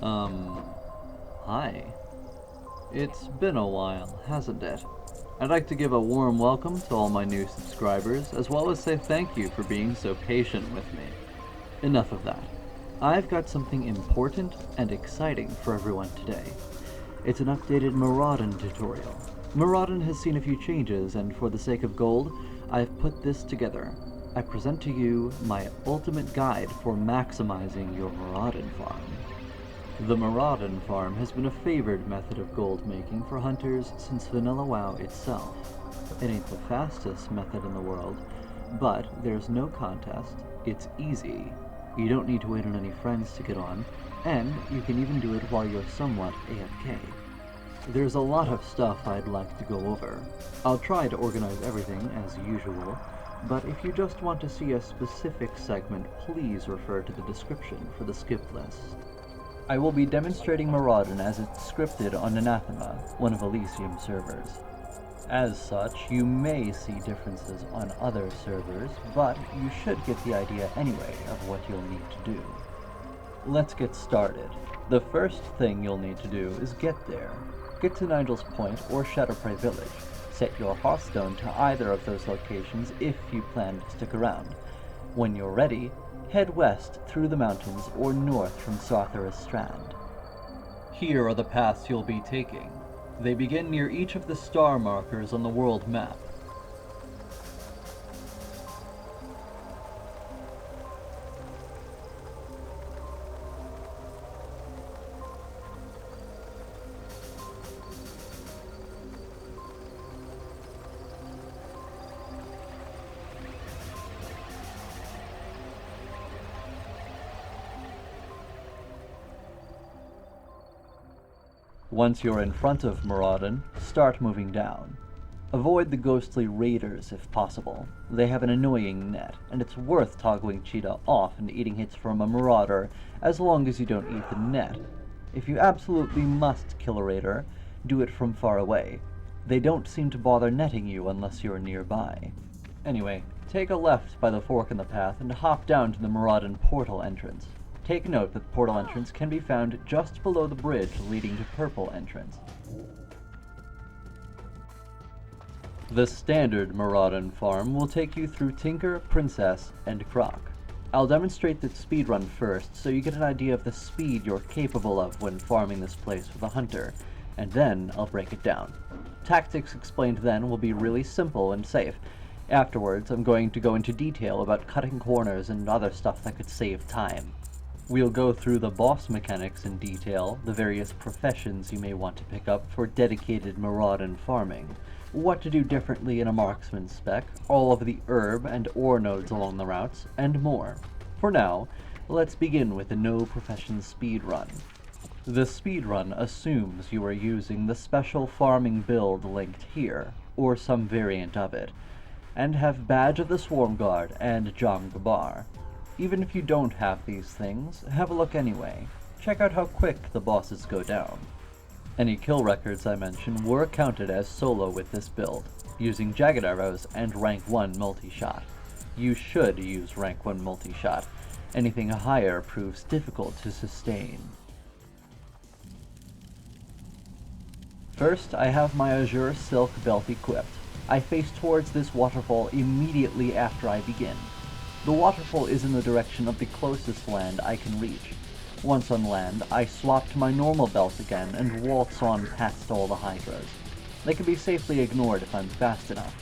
Hi. It's been a while, hasn't it? I'd like to give a warm welcome to all my new subscribers, as well as say thank you for being so patient with me. Enough of that. I've got something important and exciting for everyone today. It's an updated Maraudon tutorial. Maraudon has seen a few changes, and for the sake of gold, I've put this together. I present to you my ultimate guide for maximizing your Maraudon farm. The Maraudon farm has been a favored method of gold making for hunters since Vanilla WoW itself. It ain't the fastest method in the world, but there's no contest, it's easy. You don't need to wait on any friends to get on, and you can even do it while you're somewhat AFK. There's a lot of stuff I'd like to go over. I'll try to organize everything as usual, but if you just want to see a specific segment, please refer to the description for the skip list. I will be demonstrating Maraudon as it's scripted on Anathema, one of Elysium servers. As such, you may see differences on other servers, but you should get the idea anyway of what you'll need to do. Let's get started. The first thing you'll need to do is get there. Get to Nigel's Point or Shadowprey Village. Set your Hearthstone to either of those locations if you plan to stick around. When you're ready, head west through the mountains or north from Sarthoris Strand. Here are the paths you'll be taking. They begin near each of the star markers on the world map. Once you're in front of Maraudon, start moving down. Avoid the ghostly raiders if possible. They have an annoying net, and it's worth toggling Cheetah off and eating hits from a Marauder as long as you don't eat the net. If you absolutely must kill a raider, do it from far away. They don't seem to bother netting you unless you're nearby. Anyway, take a left by the fork in the path and hop down to the Maraudon portal entrance. Take note that the portal entrance can be found just below the bridge leading to Purple Entrance. The standard Maraudon farm will take you through Tinker, Princess, and Croc. I'll demonstrate the speedrun first so you get an idea of the speed you're capable of when farming this place with a hunter, and then I'll break it down. Tactics explained then will be really simple and safe. Afterwards, I'm going to go into detail about cutting corners and other stuff that could save time. We'll go through the boss mechanics in detail, the various professions you may want to pick up for dedicated Maraudon farming, what to do differently in a marksman spec, all of the herb and ore nodes along the routes, and more. For now, let's begin with the no profession speedrun. The speedrun assumes you are using the special farming build linked here, or some variant of it, and have Badge of the Swarm Guard and Jom Gabar. Even if you don't have these things, have a look anyway. Check out how quick the bosses go down. Any kill records I mention were counted as solo with this build, using Jagged Arrows and rank 1 multi-shot. You should use rank 1 multi-shot. Anything higher proves difficult to sustain. First, I have my Azure Silk Belt equipped. I face towards this waterfall immediately after I begin. The waterfall is in the direction of the closest land I can reach. Once on land, I swap to my normal belt again and waltz on past all the hydras. They can be safely ignored if I'm fast enough.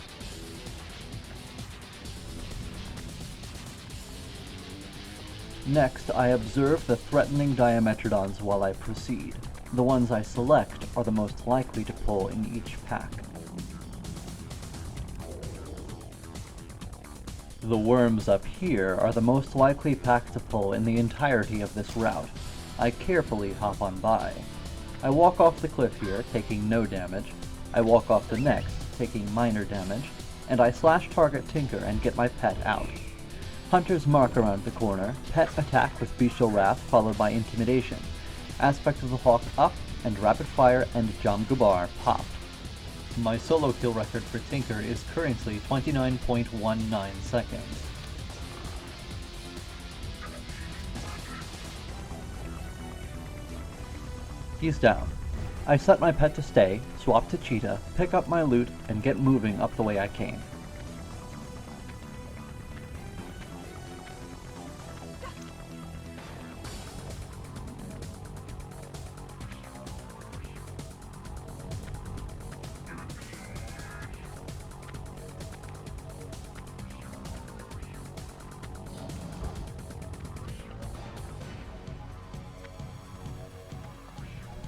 Next, I observe the threatening Diametrodons while I proceed. The ones I select are the most likely to pull in each pack. The worms up here are the most likely pack to pull in the entirety of this route. I carefully hop on by. I walk off the cliff here, taking no damage. I walk off the next, taking minor damage. And I slash target Tinker and get my pet out. Hunters mark around the corner, pet attack with Bestial Wrath followed by Intimidation. Aspect of the Hawk up, and Rapid Fire and Jom Gabar popped. My solo kill record for Tinker is currently 29.19 seconds. He's down. I set my pet to stay, swap to Cheetah, pick up my loot, and get moving up the way I came.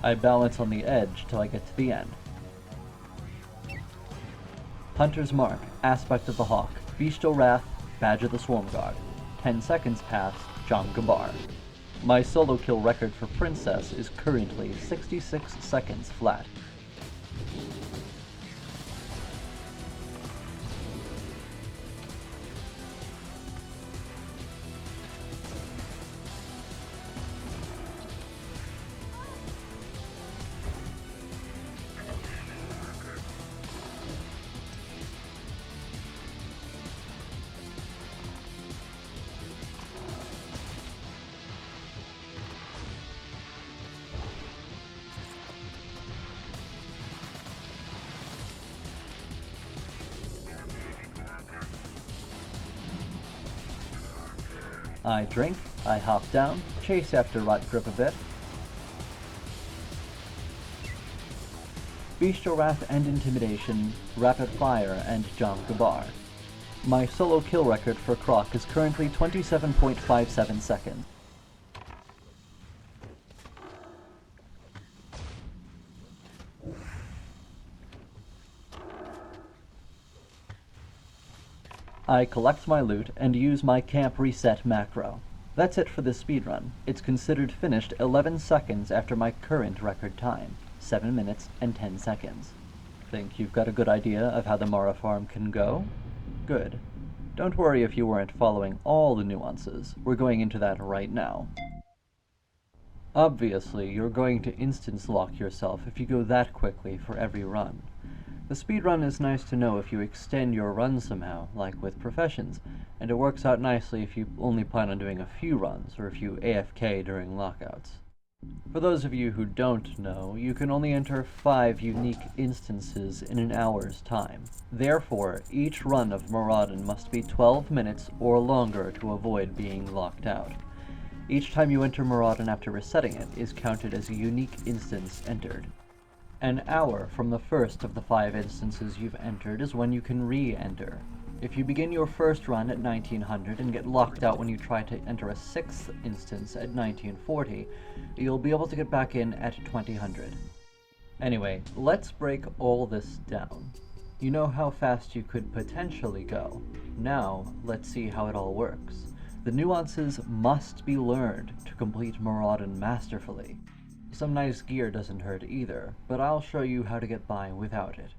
I balance on the edge till I get to the end. Hunter's Mark, Aspect of the Hawk, Bestial Wrath, Badge of the Swarm Guard. 10 seconds pass, Jom Gabar. My solo kill record for Princess is currently 66 seconds flat. I drink, I hop down, chase after Rotgrip a bit. Bestial Wrath and Intimidation, Rapid Fire, and Jom Gabar. My solo kill record for Croc is currently 27.57 seconds. I collect my loot and use my camp reset macro. That's it for this speedrun. It's considered finished 11 seconds after my current record time, 7 minutes and 10 seconds. Think you've got a good idea of how the Mara farm can go? Good. Don't worry if you weren't following all the nuances. We're going into that right now. Obviously, you're going to instance lock yourself if you go that quickly for every run. The speedrun is nice to know if you extend your run somehow, like with professions, and it works out nicely if you only plan on doing a few runs, or if you AFK during lockouts. For those of you who don't know, you can only enter 5 unique instances in an hour's time. Therefore, each run of Maraudon must be 12 minutes or longer to avoid being locked out. Each time you enter Maraudon after resetting it is counted as a unique instance entered. An hour from the first of the 5 instances you've entered is when you can re-enter. If you begin your first run at 1900 and get locked out when you try to enter a 6th instance at 1940, you'll be able to get back in at 2000. Anyway, let's break all this down. You know how fast you could potentially go. Now, let's see how it all works. The nuances must be learned to complete Maraudon masterfully. Some nice gear doesn't hurt either, but I'll show you how to get by without it.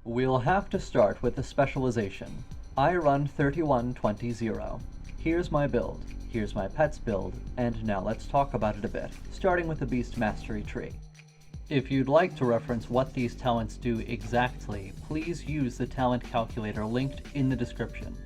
We'll have to start with the specialization. I run 3120. Here's my build, here's my pet's build, and now let's talk about it a bit, starting with the Beast Mastery tree. If you'd like to reference what these talents do exactly, please use the talent calculator linked in the description.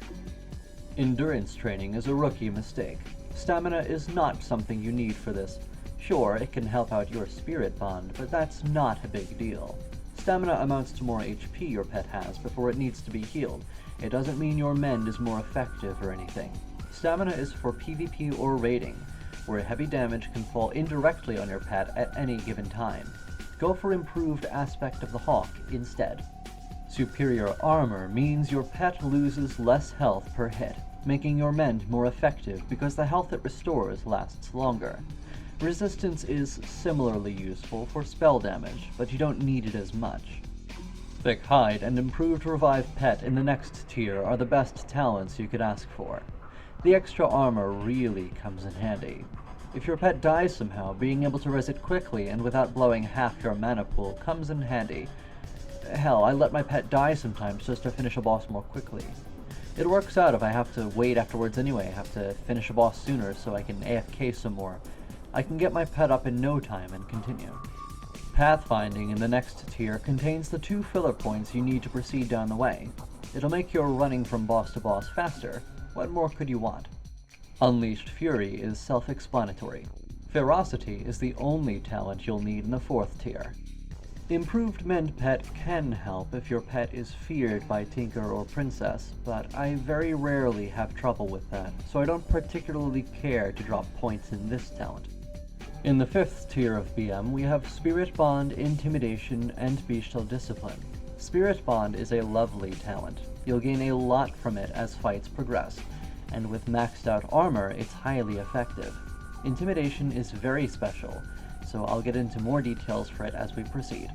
Endurance training is a rookie mistake. Stamina is not something you need for this. Sure, it can help out your spirit bond, but that's not a big deal. Stamina amounts to more HP your pet has before it needs to be healed. It doesn't mean your mend is more effective or anything. Stamina is for PvP or raiding, where heavy damage can fall indirectly on your pet at any given time. Go for improved Aspect of the Hawk instead. Superior armor means your pet loses less health per hit, making your mend more effective because the health it restores lasts longer. Resistance is similarly useful for spell damage, but you don't need it as much. Thick Hide and Improved Revive Pet in the next tier are the best talents you could ask for. The extra armor really comes in handy. If your pet dies somehow, being able to res it quickly and without blowing half your mana pool comes in handy. Hell, I let my pet die sometimes just to finish a boss more quickly. It works out if I have to wait afterwards anyway, I have to finish a boss sooner so I can AFK some more. I can get my pet up in no time and continue. Pathfinding in the next tier contains the 2 filler points you need to proceed down the way. It'll make your running from boss to boss faster. What more could you want? Unleashed Fury is self-explanatory. Ferocity is the only talent you'll need in the 4th tier. Improved Mend Pet can help if your pet is feared by Tinker or Princess, but I very rarely have trouble with that, so I don't particularly care to drop points in this talent. In the 5th tier of BM, we have Spirit Bond, Intimidation, and Bestial Discipline. Spirit Bond is a lovely talent. You'll gain a lot from it as fights progress, and with maxed out armor, it's highly effective. Intimidation is very special, so I'll get into more details for it as we proceed.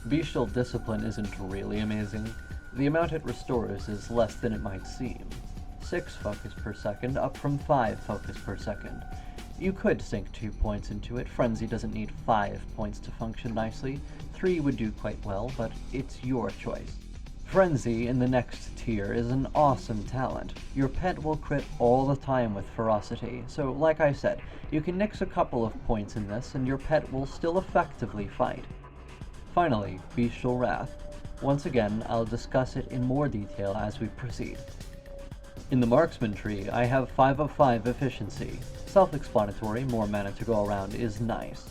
Bestial Discipline isn't really amazing. The amount it restores is less than it might seem. 6 focus per second, up from 5 focus per second. You could sink 2 points into it. Frenzy doesn't need 5 points to function nicely. 3 would do quite well, but it's your choice. Frenzy in the next tier is an awesome talent. Your pet will crit all the time with Ferocity, so like I said, you can nix a couple of points in this and your pet will still effectively fight. Finally, Bestial Wrath. Once again, I'll discuss it in more detail as we proceed. In the Marksman tree, I have 5 of 5 efficiency. Self-explanatory, more mana to go around is nice.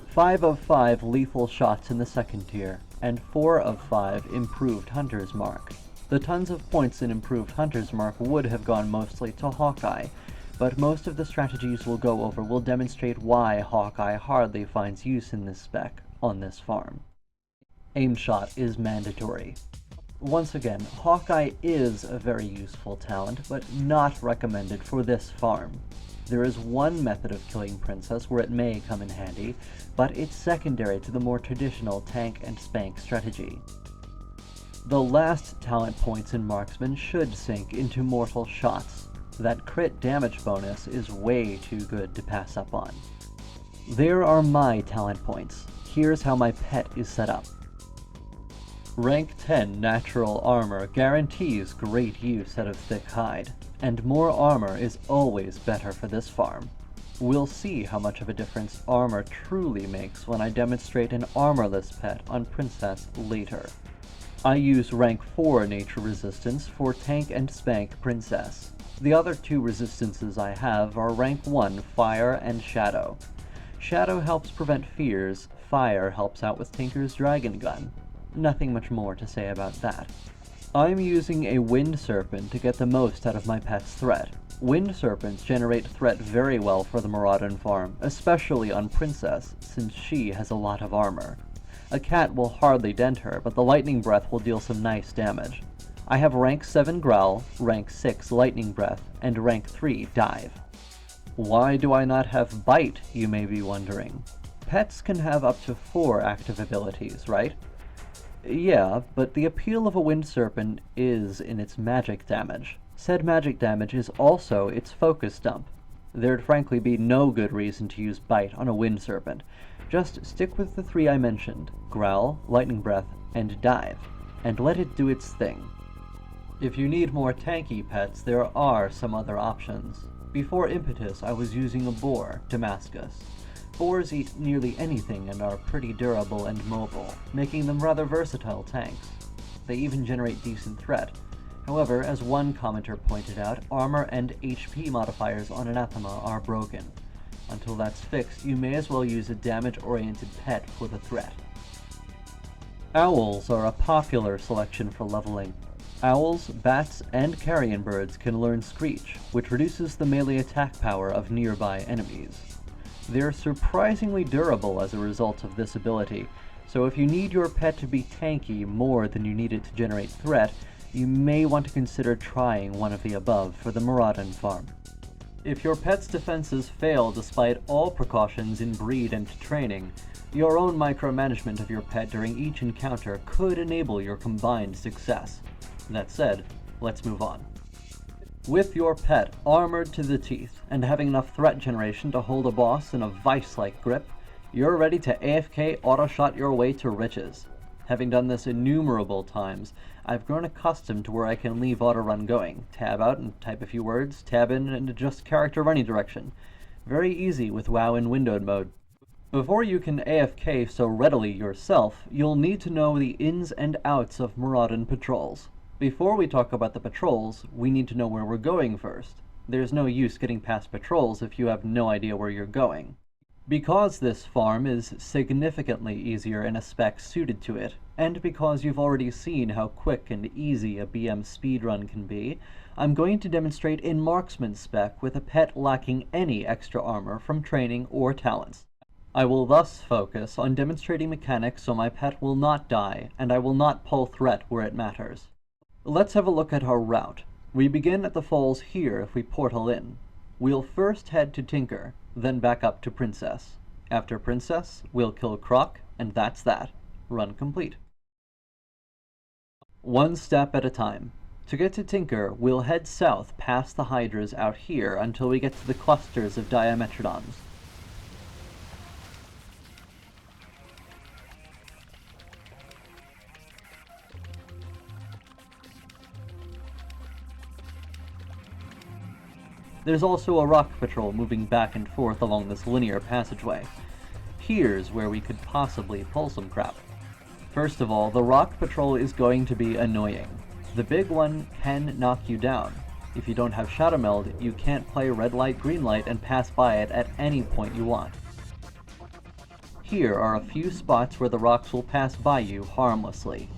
5 of 5 lethal shots in the 2nd tier, and 4 of 5 improved Hunter's Mark. The tons of points in improved Hunter's Mark would have gone mostly to Hawkeye, but most of the strategies we'll go over will demonstrate why Hawkeye hardly finds use in this spec on this farm. Aim Shot is mandatory. Once again, Hawkeye is a very useful talent, but not recommended for this farm. There is one method of killing Princess where it may come in handy, but it's secondary to the more traditional tank and spank strategy. The last talent points in Marksman should sink into Mortal Shots. That crit damage bonus is way too good to pass up on. There are my talent points. Here's how my pet is set up. Rank 10 Natural Armor guarantees great use out of thick hide, and more armor is always better for this farm. We'll see how much of a difference armor truly makes when I demonstrate an armorless pet on Princess later. I use rank 4 Nature Resistance for Tank and Spank Princess. The other 2 resistances I have are rank 1 Fire and Shadow. Shadow helps prevent fears, Fire helps out with Tinker's Dragon Gun. Nothing much more to say about that. I'm using a Wind Serpent to get the most out of my pet's threat. Wind Serpents generate threat very well for the Maraudon farm, especially on Princess, since she has a lot of armor. A cat will hardly dent her, but the Lightning Breath will deal some nice damage. I have rank 7 Growl, rank 6 Lightning Breath, and rank 3 Dive. Why do I not have Bite, you may be wondering? Pets can have up to 4 active abilities, right? Yeah, but the appeal of a Wind Serpent is in its magic damage. Said magic damage is also its focus dump. There'd frankly be no good reason to use Bite on a Wind Serpent. Just stick with the 3 I mentioned, Growl, Lightning Breath, and Dive, and let it do its thing. If you need more tanky pets, there are some other options. Before Impetus, I was using a boar, Damascus. Boars eat nearly anything and are pretty durable and mobile, making them rather versatile tanks. They even generate decent threat. However, as one commenter pointed out, armor and HP modifiers on Anathema are broken. Until that's fixed, you may as well use a damage-oriented pet for the threat. Owls are a popular selection for leveling. Owls, bats, and carrion birds can learn Screech, which reduces the melee attack power of nearby enemies. They're surprisingly durable as a result of this ability, so if you need your pet to be tanky more than you need it to generate threat, you may want to consider trying one of the above for the Maraudon farm. If your pet's defenses fail despite all precautions in breed and training, your own micromanagement of your pet during each encounter could enable your combined success. That said, let's move on. With your pet armored to the teeth and having enough threat generation to hold a boss in a vice-like grip, you're ready to AFK auto-shot your way to riches. Having done this innumerable times, I've grown accustomed to where I can leave auto-run going, tab out and type a few words, tab in and adjust character running direction. Very easy with WoW in windowed mode. Before you can AFK so readily yourself, you'll need to know the ins and outs of Maraudon patrols. Before we talk about the patrols, we need to know where we're going first. There's no use getting past patrols if you have no idea where you're going. Because this farm is significantly easier in a spec suited to it, and because you've already seen how quick and easy a BM speedrun can be, I'm going to demonstrate in Marksman spec with a pet lacking any extra armor from training or talents. I will thus focus on demonstrating mechanics so my pet will not die, and I will not pull threat where it matters. Let's have a look at our route. We begin at the falls here if we portal in. We'll first head to Tinker, then back up to Princess. After Princess, we'll kill Croc, and that's that. Run complete. One step at a time. To get to Tinker, we'll head south past the Hydras out here until we get to the clusters of Dimetrodons. There's also a rock patrol moving back and forth along this linear passageway. Here's where we could possibly pull some crap. First of all, the rock patrol is going to be annoying. The big one can knock you down. If you don't have Shadow Meld, you can't play red light, green light, and pass by it at any point you want. Here are a few spots where the rocks will pass by you harmlessly.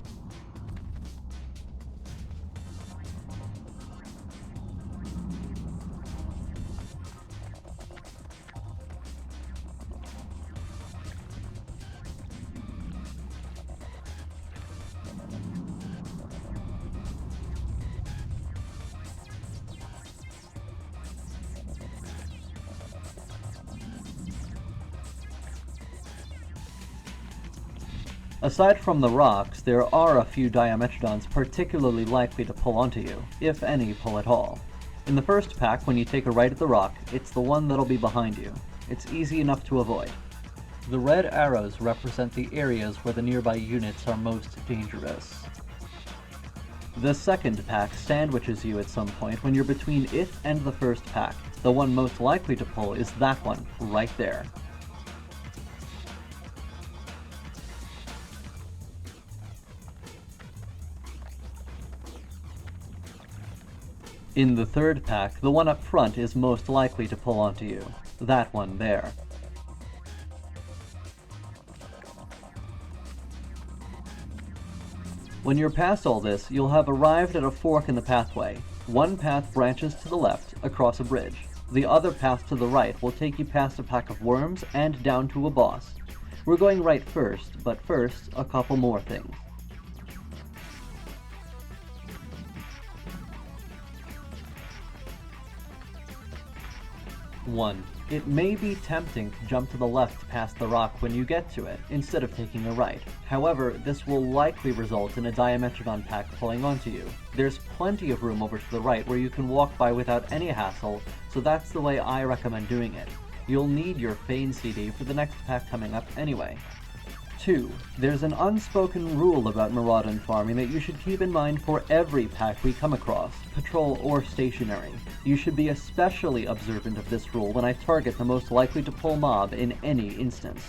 Aside from the rocks, there are a few Dimetrodons particularly likely to pull onto you, if any pull at all. In the first pack, when you take a right at the rock, it's the one that'll be behind you. It's easy enough to avoid. The red arrows represent the areas where the nearby units are most dangerous. The second pack sandwiches you at some point when you're between it and the first pack. The one most likely to pull is that one, right there. In the third pack, the one up front is most likely to pull onto you. That one there. When you're past all this, you'll have arrived at a fork in the pathway. One path branches to the left, across a bridge. The other path to the right will take you past a pack of worms and down to a boss. We're going right first, but first, a couple more things. 1. It may be tempting to jump to the left past the rock when you get to it, instead of taking a right. However, this will likely result in a Dimetrodon pack pulling onto you. There's plenty of room over to the right where you can walk by without any hassle, so that's the way I recommend doing it. You'll need your Feign CD for the next pack coming up anyway. 2. There's an unspoken rule about Maraudon farming that you should keep in mind for every pack we come across, patrol or stationary. You should be especially observant of this rule when I target the most likely to pull mob in any instance.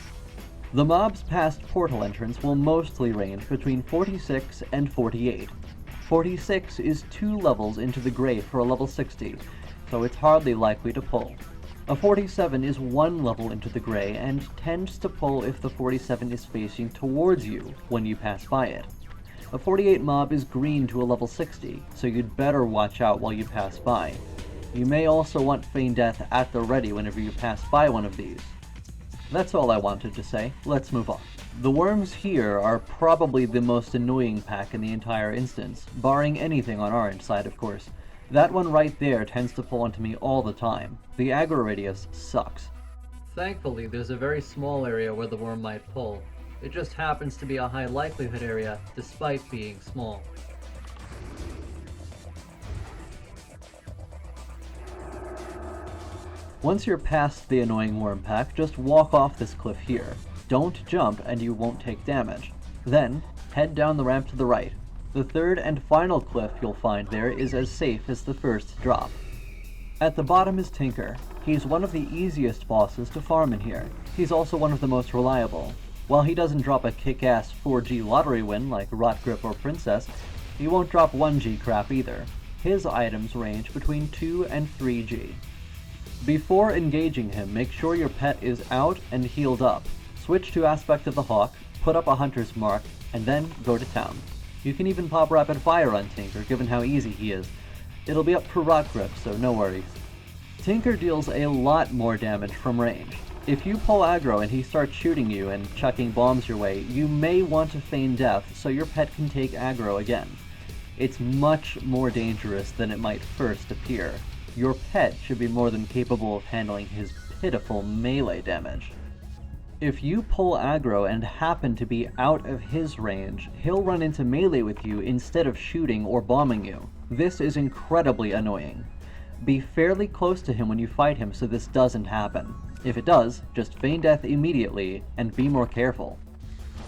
The mob's past portal entrance will mostly range between 46 and 48. 46 is 2 levels into the gray for a level 60, so it's hardly likely to pull. A 47 is 1 level into the gray and tends to pull if the 47 is facing towards you when you pass by it. A 48 mob is green to a level 60, so you'd better watch out while you pass by. You may also want Feign Death at the ready whenever you pass by one of these. That's all I wanted to say, let's move on. The worms here are probably the most annoying pack in the entire instance, barring anything on our side of course. That one right there tends to pull onto me all the time. The aggro radius sucks. Thankfully, there's a very small area where the worm might pull. It just happens to be a high likelihood area, despite being small. Once you're past the annoying worm pack, just walk off this cliff here. Don't jump and you won't take damage. Then, head down the ramp to the right. The third and final cliff you'll find there is as safe as the first drop. At the bottom is Tinker. He's one of the easiest bosses to farm in here. He's also one of the most reliable. While he doesn't drop a kick-ass 4G lottery win like Rotgrip or Princess, he won't drop 1G crap either. His items range between 2 and 3G. Before engaging him, make sure your pet is out and healed up. Switch to Aspect of the Hawk, put up a Hunter's Mark, and then go to town. You can even pop Rapid Fire on Tinker, given how easy he is. It'll be up for Rotgrip, so no worries. Tinker deals a lot more damage from range. If you pull aggro and he starts shooting you and chucking bombs your way, you may want to feign death so your pet can take aggro again. It's much more dangerous than it might first appear. Your pet should be more than capable of handling his pitiful melee damage. If you pull aggro and happen to be out of his range, he'll run into melee with you instead of shooting or bombing you. This is incredibly annoying. Be fairly close to him when you fight him so this doesn't happen. If it does, just feign death immediately and be more careful.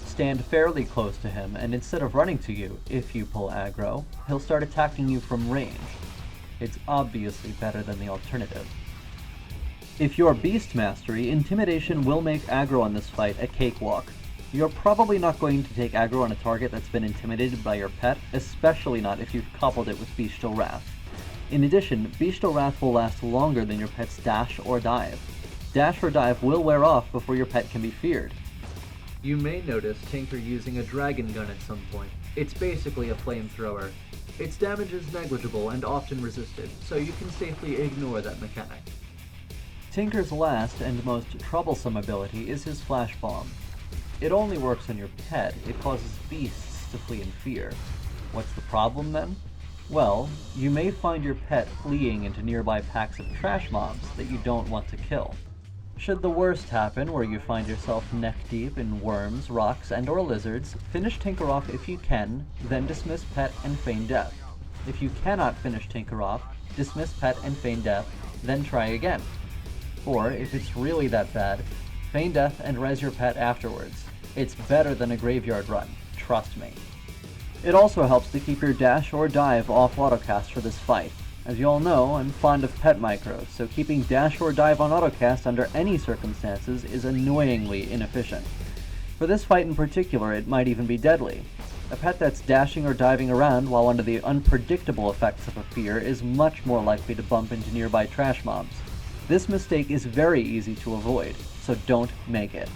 Stand fairly close to him, and instead of running to you, if you pull aggro, he'll start attacking you from range. It's obviously better than the alternative. If you're Beast Mastery, Intimidation will make aggro on this fight a cakewalk. You're probably not going to take aggro on a target that's been intimidated by your pet, especially not if you've coupled it with Bestial Wrath. In addition, Bestial Wrath will last longer than your pet's dash or dive. Dash or dive will wear off before your pet can be feared. You may notice Tinker using a dragon gun at some point. It's basically a flamethrower. Its damage is negligible and often resisted, so you can safely ignore that mechanic. Tinker's last and most troublesome ability is his Flash Bomb. It only works on your pet. It causes beasts to flee in fear. What's the problem then? Well, you may find your pet fleeing into nearby packs of trash mobs that you don't want to kill. Should the worst happen, where you find yourself neck-deep in worms, rocks, and/or lizards, finish Tinker off if you can, then dismiss pet and feign death. If you cannot finish Tinker off, dismiss pet and feign death, then try again. Or, if it's really that bad, feign death and res your pet afterwards. It's better than a graveyard run, trust me. It also helps to keep your dash or dive off autocast for this fight. As you all know, I'm fond of pet micros, so keeping dash or dive on autocast under any circumstances is annoyingly inefficient. For this fight in particular, it might even be deadly. A pet that's dashing or diving around while under the unpredictable effects of a fear is much more likely to bump into nearby trash mobs. This mistake is very easy to avoid, so don't make it.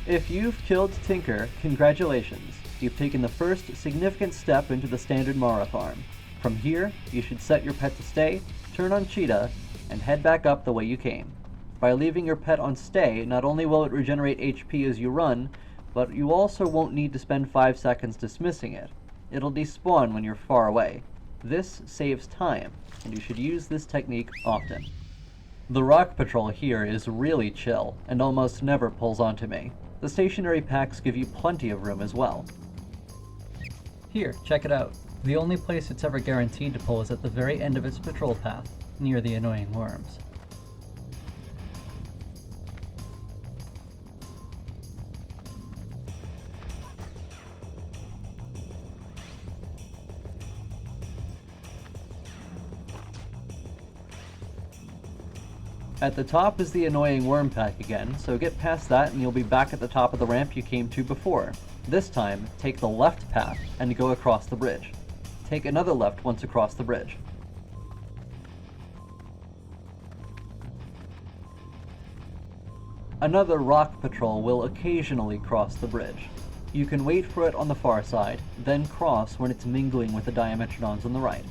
If you've killed Tinker, congratulations. You've taken the first significant step into the standard Mara farm. From here, you should set your pet to stay, turn on Cheetah, and head back up the way you came. By leaving your pet on stay, not only will it regenerate HP as you run, but you also won't need to spend 5 seconds dismissing it. It'll despawn when you're far away. This saves time, and you should use this technique often. The rock patrol here is really chill, and almost never pulls onto me. The stationary packs give you plenty of room as well. Here, check it out. The only place it's ever guaranteed to pull is at the very end of its patrol path, near the annoying worms. At the top is the annoying worm pack again, so get past that and you'll be back at the top of the ramp you came to before. This time, take the left path and go across the bridge. Take another left once across the bridge. Another rock patrol will occasionally cross the bridge. You can wait for it on the far side, then cross when it's mingling with the Dimetrodons on the right.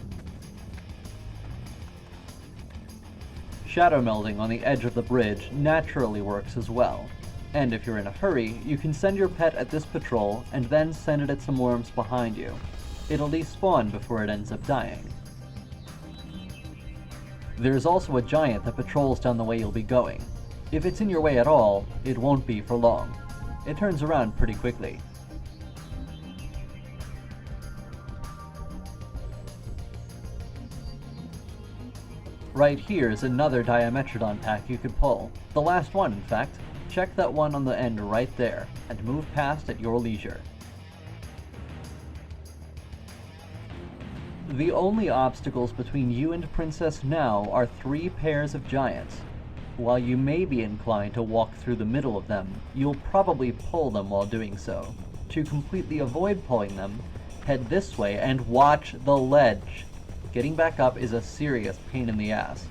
Shadow melding on the edge of the bridge naturally works as well. And if you're in a hurry, you can send your pet at this patrol and then send it at some worms behind you. It'll despawn before it ends up dying. There's also a giant that patrols down the way you'll be going. If it's in your way at all, it won't be for long. It turns around pretty quickly. Right here is another Dimetrodon pack you could pull. The last one, in fact. Check that one on the end right there, and move past at your leisure. The only obstacles between you and Princess now are 3 pairs of giants. While you may be inclined to walk through the middle of them, you'll probably pull them while doing so. To completely avoid pulling them, head this way and watch the ledge. getting back up is a serious pain in the ass.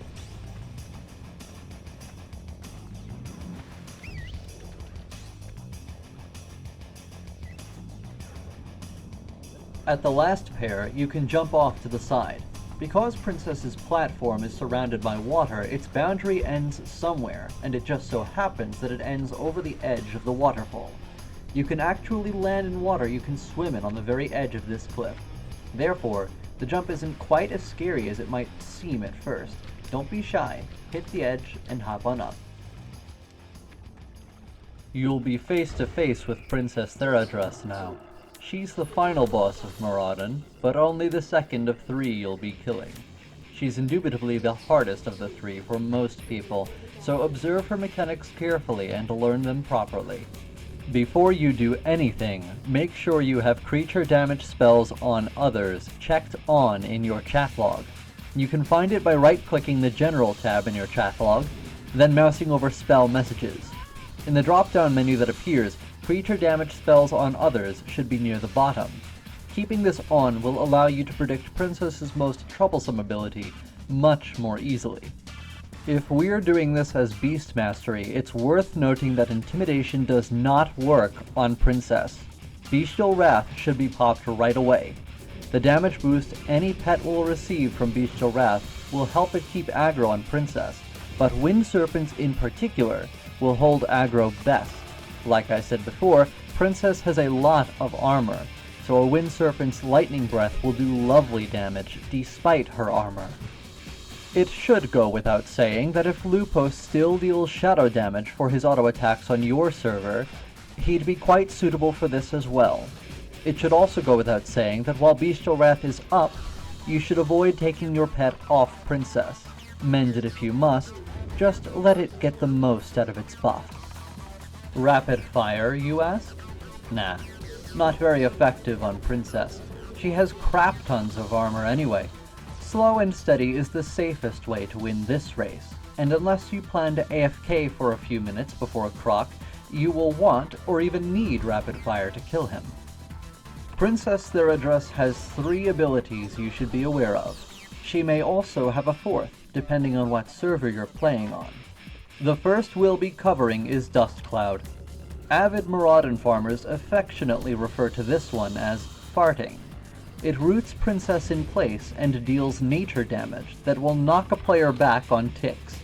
At the last pair, you can jump off to the side. Because Princess's platform is surrounded by water, its boundary ends somewhere, and it just so happens that it ends over the edge of the waterfall. You can actually land in water you can swim in on the very edge of this cliff. Therefore, the jump isn't quite as scary as it might seem at first. Don't be shy, hit the edge and hop on up. You'll be face to face with Princess Theradras now. She's the final boss of Maraudon, but only the second of 3 you'll be killing. She's indubitably the hardest of the 3 for most people, so observe her mechanics carefully and learn them properly. Before you do anything, make sure you have creature damage spells on others checked on in your chat log. You can find it by right-clicking the General tab in your chat log, then mousing over Spell Messages. In the drop-down menu that appears, creature damage spells on others should be near the bottom. Keeping this on will allow you to predict Princess's most troublesome ability much more easily. If we're doing this as Beast Mastery, it's worth noting that Intimidation does not work on Princess. Bestial Wrath should be popped right away. The damage boost any pet will receive from Bestial Wrath will help it keep aggro on Princess, but Wind Serpents in particular will hold aggro best. Like I said before, Princess has a lot of armor, so a Wind Serpent's Lightning Breath will do lovely damage despite her armor. It should go without saying that if Lupo still deals shadow damage for his auto attacks on your server, he'd be quite suitable for this as well. It should also go without saying that while Bestial Wrath is up, you should avoid taking your pet off Princess. Mend it if you must, just let it get the most out of its buff. Rapid Fire, you ask? Nah, not very effective on Princess. She has crap tons of armor anyway. Slow and steady is the safest way to win this race, and unless you plan to AFK for a few minutes before a croc, you will want or even need Rapid Fire to kill him. Princess Theradras has 3 abilities you should be aware of. She may also have a 4th, depending on what server you're playing on. The first we'll be covering is Dust Cloud. Avid Maraudon farmers affectionately refer to this one as farting. It roots Princess in place and deals nature damage that will knock a player back on ticks.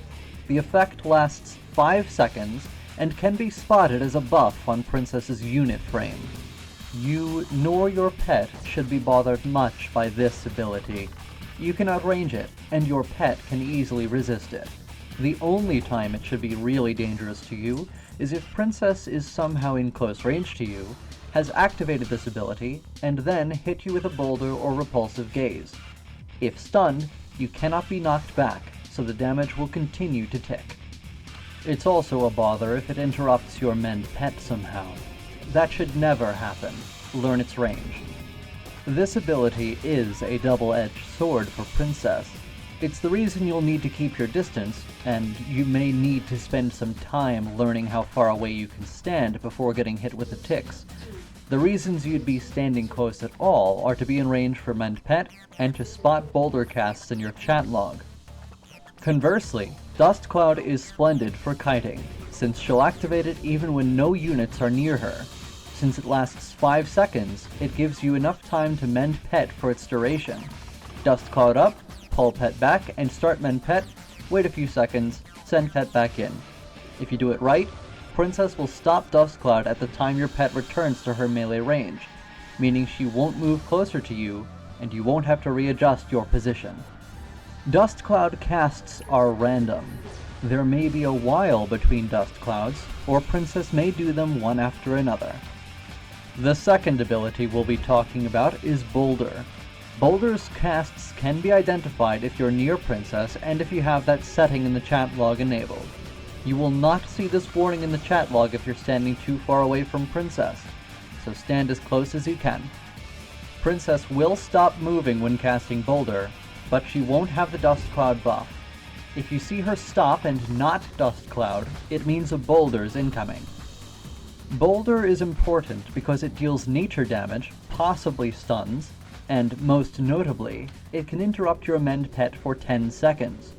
The effect lasts 5 seconds and can be spotted as a buff on Princess's unit frame. You nor your pet should be bothered much by this ability. You can outrange it, and your pet can easily resist it. The only time it should be really dangerous to you is if Princess is somehow in close range to you, has activated this ability, and then hit you with a boulder or repulsive gaze. If stunned, you cannot be knocked back, so the damage will continue to tick. It's also a bother if it interrupts your mend pet somehow. That should never happen. Learn its range. This ability is a double-edged sword for Princess. It's the reason you'll need to keep your distance, and you may need to spend some time learning how far away you can stand before getting hit with the ticks. The reasons you'd be standing close at all are to be in range for Mend Pet, and to spot boulder casts in your chat log. Conversely, Dust Cloud is splendid for kiting, since she'll activate it even when no units are near her. Since it lasts 5 seconds, it gives you enough time to Mend Pet for its duration. Dust Cloud up, pull Pet back, and start Mend Pet, wait a few seconds, send Pet back in. If you do it right, Princess will stop Dust Cloud at the time your pet returns to her melee range, meaning she won't move closer to you, and you won't have to readjust your position. Dust Cloud casts are random. There may be a while between Dust Clouds, or Princess may do them one after another. The second ability we'll be talking about is Boulder. Boulder's casts can be identified if you're near Princess and if you have that setting in the chat log enabled. You will not see this warning in the chat log if you're standing too far away from Princess, so stand as close as you can. Princess will stop moving when casting Boulder, but she won't have the Dust Cloud buff. If you see her stop and not Dust Cloud, it means a Boulder's incoming. Boulder is important because it deals nature damage, possibly stuns, and most notably, it can interrupt your Mend pet for 10 seconds.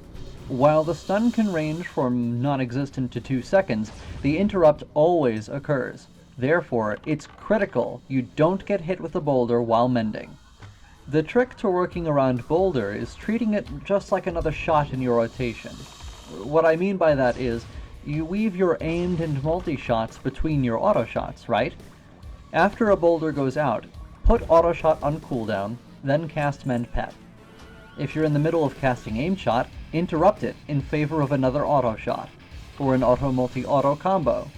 While the stun can range from non-existent to 2 seconds, the interrupt always occurs. Therefore, it's critical you don't get hit with a boulder while mending. The trick to working around boulder is treating it just like another shot in your rotation. What I mean by that is, you weave your aimed and multi-shots between your auto-shots, right? After a boulder goes out, put auto-shot on cooldown, then cast Mend Pet. If you're in the middle of casting aim shot, interrupt it in favor of another auto-shot, or an auto-multi-auto combo.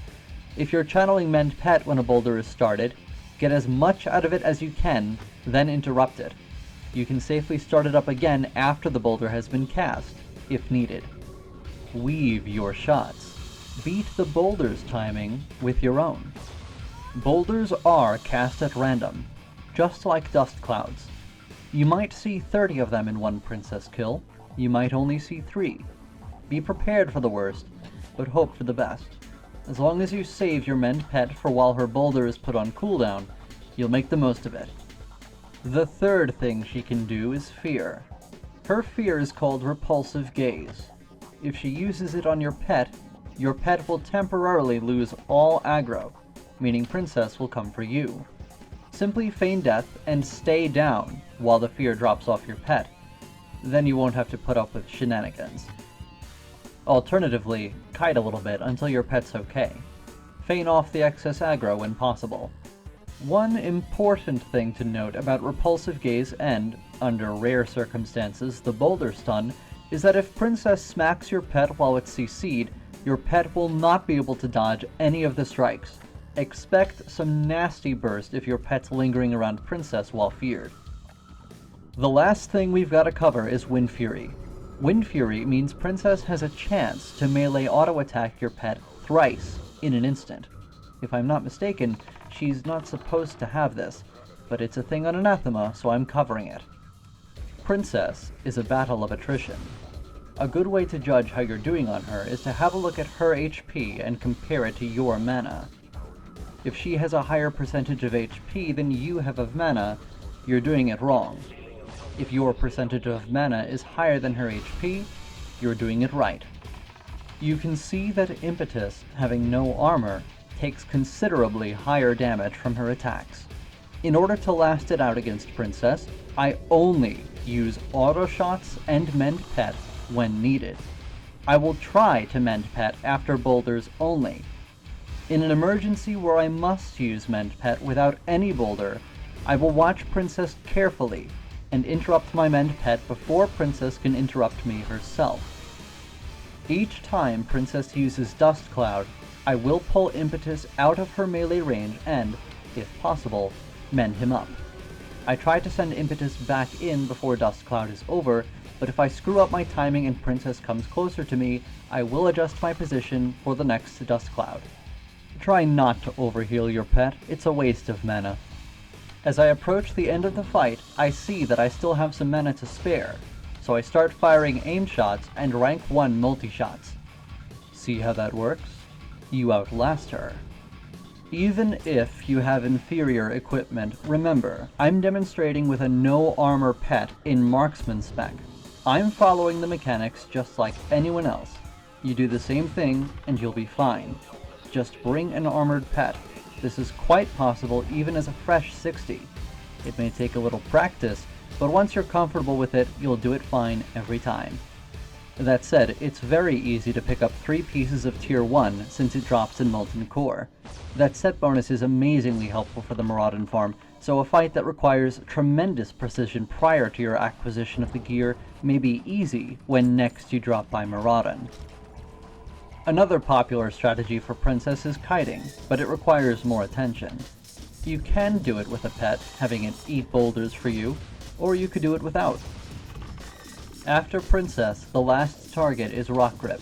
If you're channeling Mend Pet when a boulder is started, get as much out of it as you can, then interrupt it. You can safely start it up again after the boulder has been cast, if needed. Weave your shots. Beat the boulder's timing with your own. Boulders are cast at random, just like dust clouds. You might see 30 of them in one princess kill, you might only see 3. Be prepared for the worst, but hope for the best. As long as you save your Mend Pet for while her boulder is put on cooldown, you'll make the most of it. The third thing she can do is fear. Her fear is called Repulsive Gaze. If she uses it on your pet will temporarily lose all aggro, meaning Princess will come for you. Simply feign death and stay down while the fear drops off your pet. Then you won't have to put up with shenanigans. Alternatively, kite a little bit until your pet's okay. Feign off the excess aggro when possible. One important thing to note about Repulsive Gaze and, under rare circumstances, the Boulder Stun, is that if Princess smacks your pet while it's CC'd, your pet will not be able to dodge any of the strikes. Expect some nasty burst if your pet's lingering around Princess while feared. The last thing we've got to cover is Wind Fury. Wind Fury means Princess has a chance to melee auto-attack your pet thrice in an instant. If I'm not mistaken, she's not supposed to have this, but it's a thing on Anathema, so I'm covering it. Princess is a battle of attrition. A good way to judge how you're doing on her is to have a look at her HP and compare it to your mana. If she has a higher percentage of HP than you have of mana, you're doing it wrong. If your percentage of mana is higher than her HP, you're doing it right. You can see that Impetus, having no armor, takes considerably higher damage from her attacks. In order to last it out against Princess, I only use auto shots and Mend Pet when needed. I will try to Mend Pet after boulders only. In an emergency where I must use Mend Pet without any boulder, I will watch Princess carefully and interrupt my Mend Pet before Princess can interrupt me herself. Each time Princess uses Dust Cloud, I will pull Impetus out of her melee range and, if possible, mend him up. I try to send Impetus back in before Dust Cloud is over, but if I screw up my timing and Princess comes closer to me, I will adjust my position for the next Dust Cloud. Try not to overheal your pet, it's a waste of mana. As I approach the end of the fight, I see that I still have some mana to spare, so I start firing aim shots and rank 1 multi-shots. See how that works? You outlast her. Even if you have inferior equipment, remember, I'm demonstrating with a no armor pet in Marksman spec. I'm following the mechanics just like anyone else. You do the same thing and you'll be fine. Just bring an armored pet. This is quite possible even as a fresh 60. It may take a little practice, but once you're comfortable with it, you'll do it fine every time. That said, it's very easy to pick up 3 pieces of Tier 1 since it drops in Molten Core. That set bonus is amazingly helpful for the Maraudon farm, so a fight that requires tremendous precision prior to your acquisition of the gear may be easy when next you drop by Maraudon. Another popular strategy for Princess is kiting, but it requires more attention. You can do it with a pet, having it eat boulders for you, or you could do it without. After Princess, the last target is Rotgrip.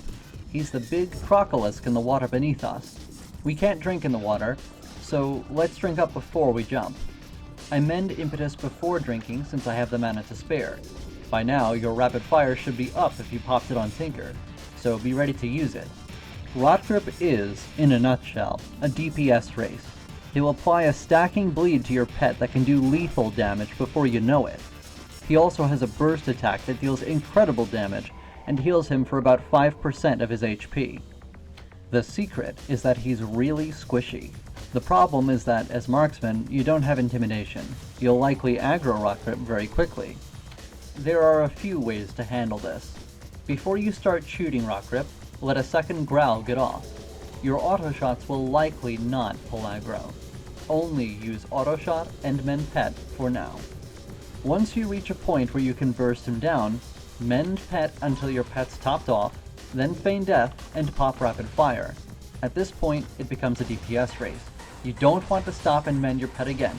He's the big crocolisk in the water beneath us. We can't drink in the water, so let's drink up before we jump. I mend Impetus before drinking since I have the mana to spare. By now, your rapid fire should be up if you popped it on Tinker, so be ready to use it. Rotgrip is, in a nutshell, a DPS race. He'll apply a stacking bleed to your pet that can do lethal damage before you know it. He also has a burst attack that deals incredible damage and heals him for about 5% of his HP. The secret is that he's really squishy. The problem is that, as marksman, you don't have intimidation. You'll likely aggro Rotgrip very quickly. There are a few ways to handle this. Before you start shooting Rotgrip, let a second growl get off. Your auto shots will likely not pull aggro. Only use auto shot and mend pet for now. Once you reach a point where you can burst him down, mend pet until your pet's topped off, then feign death and pop rapid fire. At this point, it becomes a DPS race. You don't want to stop and mend your pet again.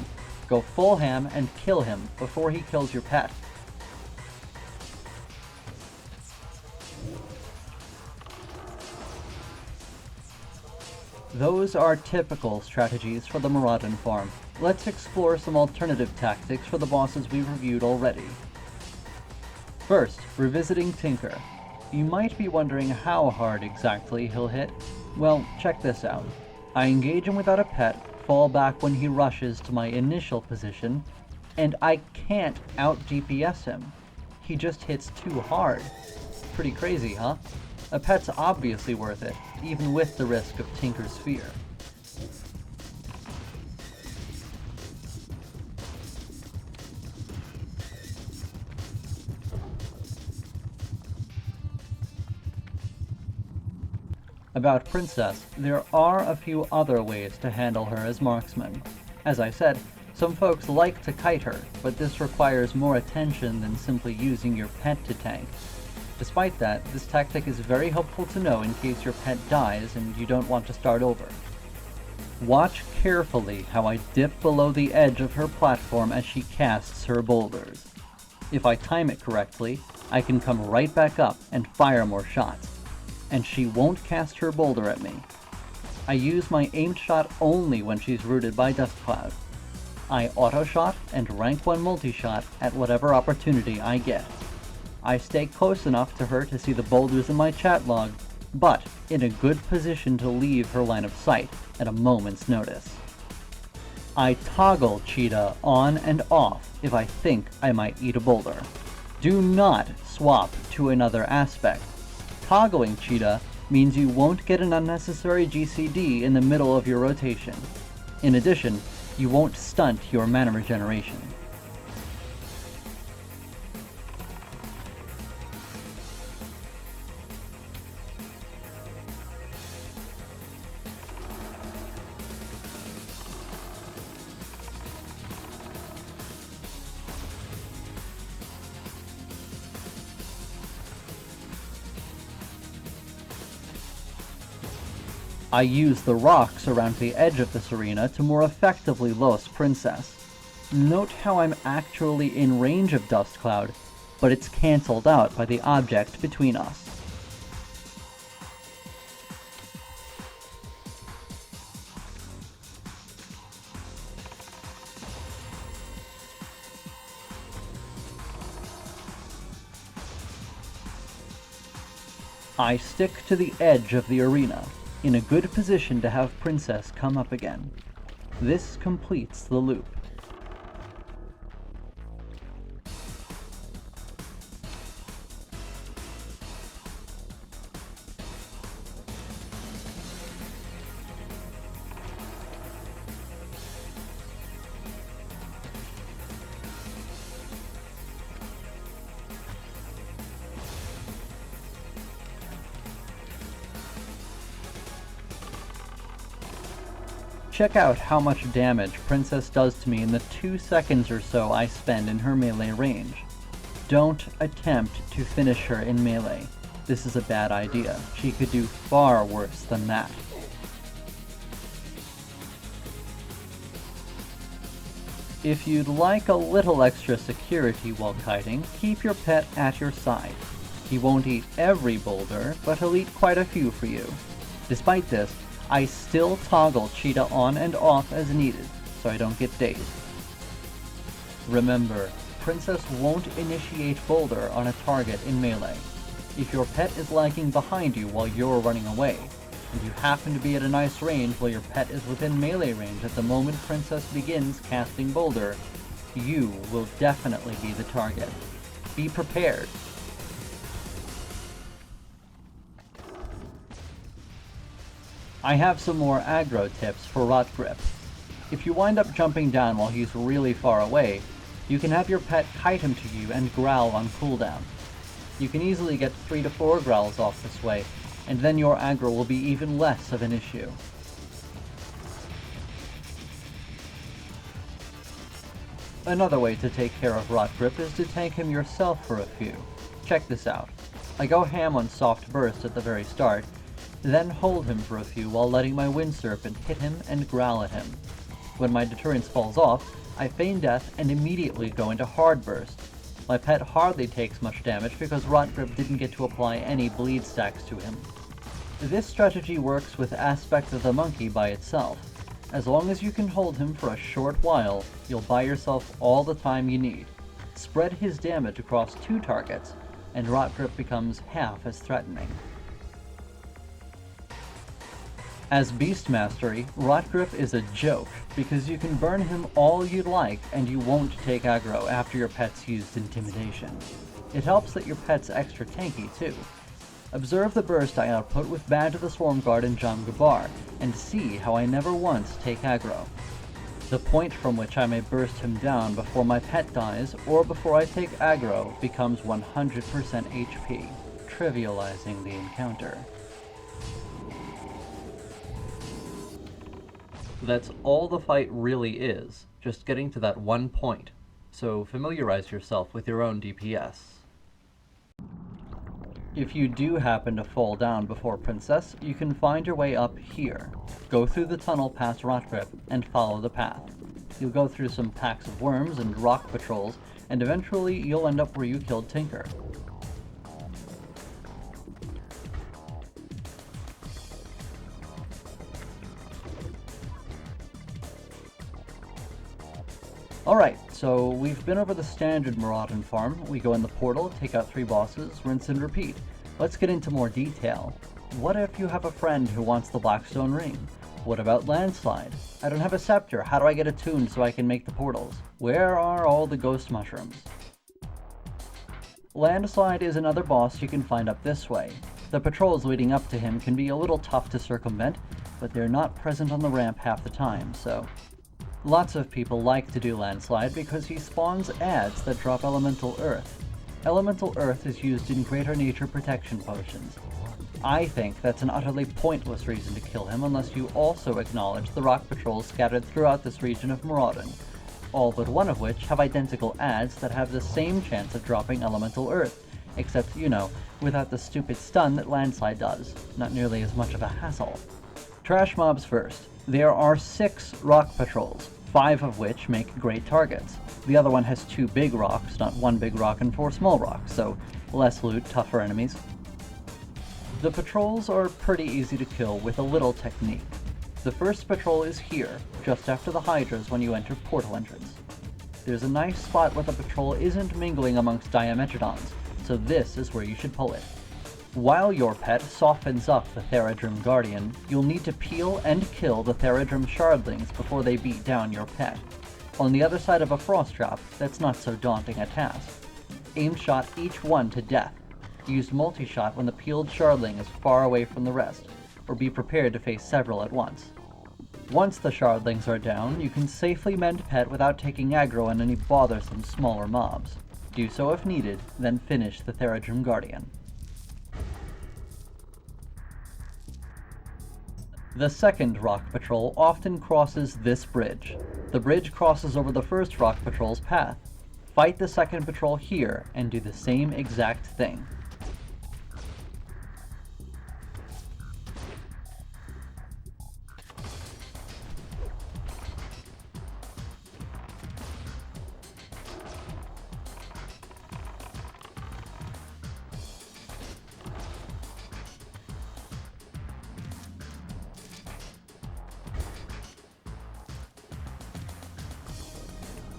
Go full ham and kill him before he kills your pet. Those are typical strategies for the Maraudon farm. Let's explore some alternative tactics for the bosses we've reviewed already. First, revisiting Tinker. You might be wondering how hard exactly he'll hit. Well, check this out. I engage him without a pet, fall back when he rushes to my initial position, and I can't out-DPS him. He just hits too hard. Pretty crazy, huh? A pet's obviously worth it, even with the risk of Tinker's fear. About Princess, there are a few other ways to handle her as marksman. As I said, some folks like to kite her, but this requires more attention than simply using your pet to tank. Despite that, this tactic is very helpful to know in case your pet dies and you don't want to start over. Watch carefully how I dip below the edge of her platform as she casts her boulders. If I time it correctly, I can come right back up and fire more shots, and she won't cast her boulder at me. I use my aimed shot only when she's rooted by Dust Cloud. I auto-shot and rank 1 multi-shot at whatever opportunity I get. I stay close enough to her to see the boulders in my chat log, but in a good position to leave her line of sight at a moment's notice. I toggle Cheetah on and off if I think I might eat a boulder. Do not swap to another aspect. Toggling Cheetah means you won't get an unnecessary GCD in the middle of your rotation. In addition, you won't stunt your mana regeneration. I use the rocks around the edge of this arena to more effectively Los Princess. Note how I'm actually in range of Dust Cloud, but it's cancelled out by the object between us. I stick to the edge of the arena, in a good position to have Princess come up again. This completes the loop. Check out how much damage Princess does to me in the 2 seconds or so I spend in her melee range. Don't attempt to finish her in melee. This is a bad idea. She could do far worse than that. If you'd like a little extra security while kiting, keep your pet at your side. He won't eat every boulder, but he'll eat quite a few for you. Despite this, I still toggle Cheetah on and off as needed, so I don't get dazed. Remember, Princess won't initiate boulder on a target in melee. If your pet is lagging behind you while you're running away, and you happen to be at a nice range while your pet is within melee range at the moment Princess begins casting Boulder, you will definitely be the target. Be prepared. I have some more aggro tips for Rotgrip. If you wind up jumping down while he's really far away, you can have your pet kite him to you and growl on cooldown. You can easily get 3 to 4 growls off this way, and then your aggro will be even less of an issue. Another way to take care of Rotgrip is to tank him yourself for a few. Check this out. I go ham on soft burst at the very start, then hold him for a few while letting my Wind Serpent hit him and growl at him. When my deterrence falls off, I feign death and immediately go into hard burst. My pet hardly takes much damage because Rotgrip didn't get to apply any bleed stacks to him. This strategy works with Aspect of the Monkey by itself. As long as you can hold him for a short while, you'll buy yourself all the time you need. Spread his damage across 2 targets, and Rotgrip becomes half as threatening. As Beast Mastery, Rotgrip is a joke, because you can burn him all you'd like and you won't take aggro after your pet's used Intimidation. It helps that your pet's extra tanky too. Observe the burst I output with Badge of the Swarm Guard and Jam Gabar, and see how I never once take aggro. The point from which I may burst him down before my pet dies or before I take aggro becomes 100% HP, trivializing the encounter. That's all the fight really is, just getting to that one point, so familiarize yourself with your own DPS. If you do happen to fall down before Princess, you can find your way up here. Go through the tunnel past Rotgrip, and follow the path. You'll go through some packs of worms and rock patrols, and eventually you'll end up where you killed Tinker. Alright, so we've been over the standard Maraudon farm. We go in the portal, take out 3 bosses, rinse and repeat. Let's get into more detail. What if you have a friend who wants the Blackstone Ring? What about Landslide? I don't have a scepter, how do I get attuned so I can make the portals? Where are all the ghost mushrooms? Landslide is another boss you can find up this way. The patrols leading up to him can be a little tough to circumvent, but they're not present on the ramp half the time, so... Lots of people like to do Landslide because he spawns adds that drop Elemental Earth. Elemental Earth is used in Greater Nature Protection potions. I think that's an utterly pointless reason to kill him unless you also acknowledge the rock patrols scattered throughout this region of Maraudon, all but one of which have identical adds that have the same chance of dropping Elemental Earth, except, you know, without the stupid stun that Landslide does. Not nearly as much of a hassle. Trash mobs first. There are 6 rock patrols, 5 of which make great targets. The other one has 2 big rocks, not 1 big rock and 4 small rocks, so less loot, tougher enemies. The patrols are pretty easy to kill with a little technique. The first patrol is here, just after the Hydras when you enter portal entrance. There's a nice spot where the patrol isn't mingling amongst Diametrodons, so this is where you should pull it. While your pet softens up the Theradras Guardian, you'll need to peel and kill the Theradras Shardlings before they beat down your pet. On the other side of a frost trap, that's not so daunting a task. Aim shot each one to death. Use multi-shot when the peeled Shardling is far away from the rest, or be prepared to face several at once. Once the Shardlings are down, you can safely mend pet without taking aggro on any bothersome smaller mobs. Do so if needed, then finish the Theradras Guardian. The second rock patrol often crosses this bridge. The bridge crosses over the first rock patrol's path. Fight the second patrol here and do the same exact thing.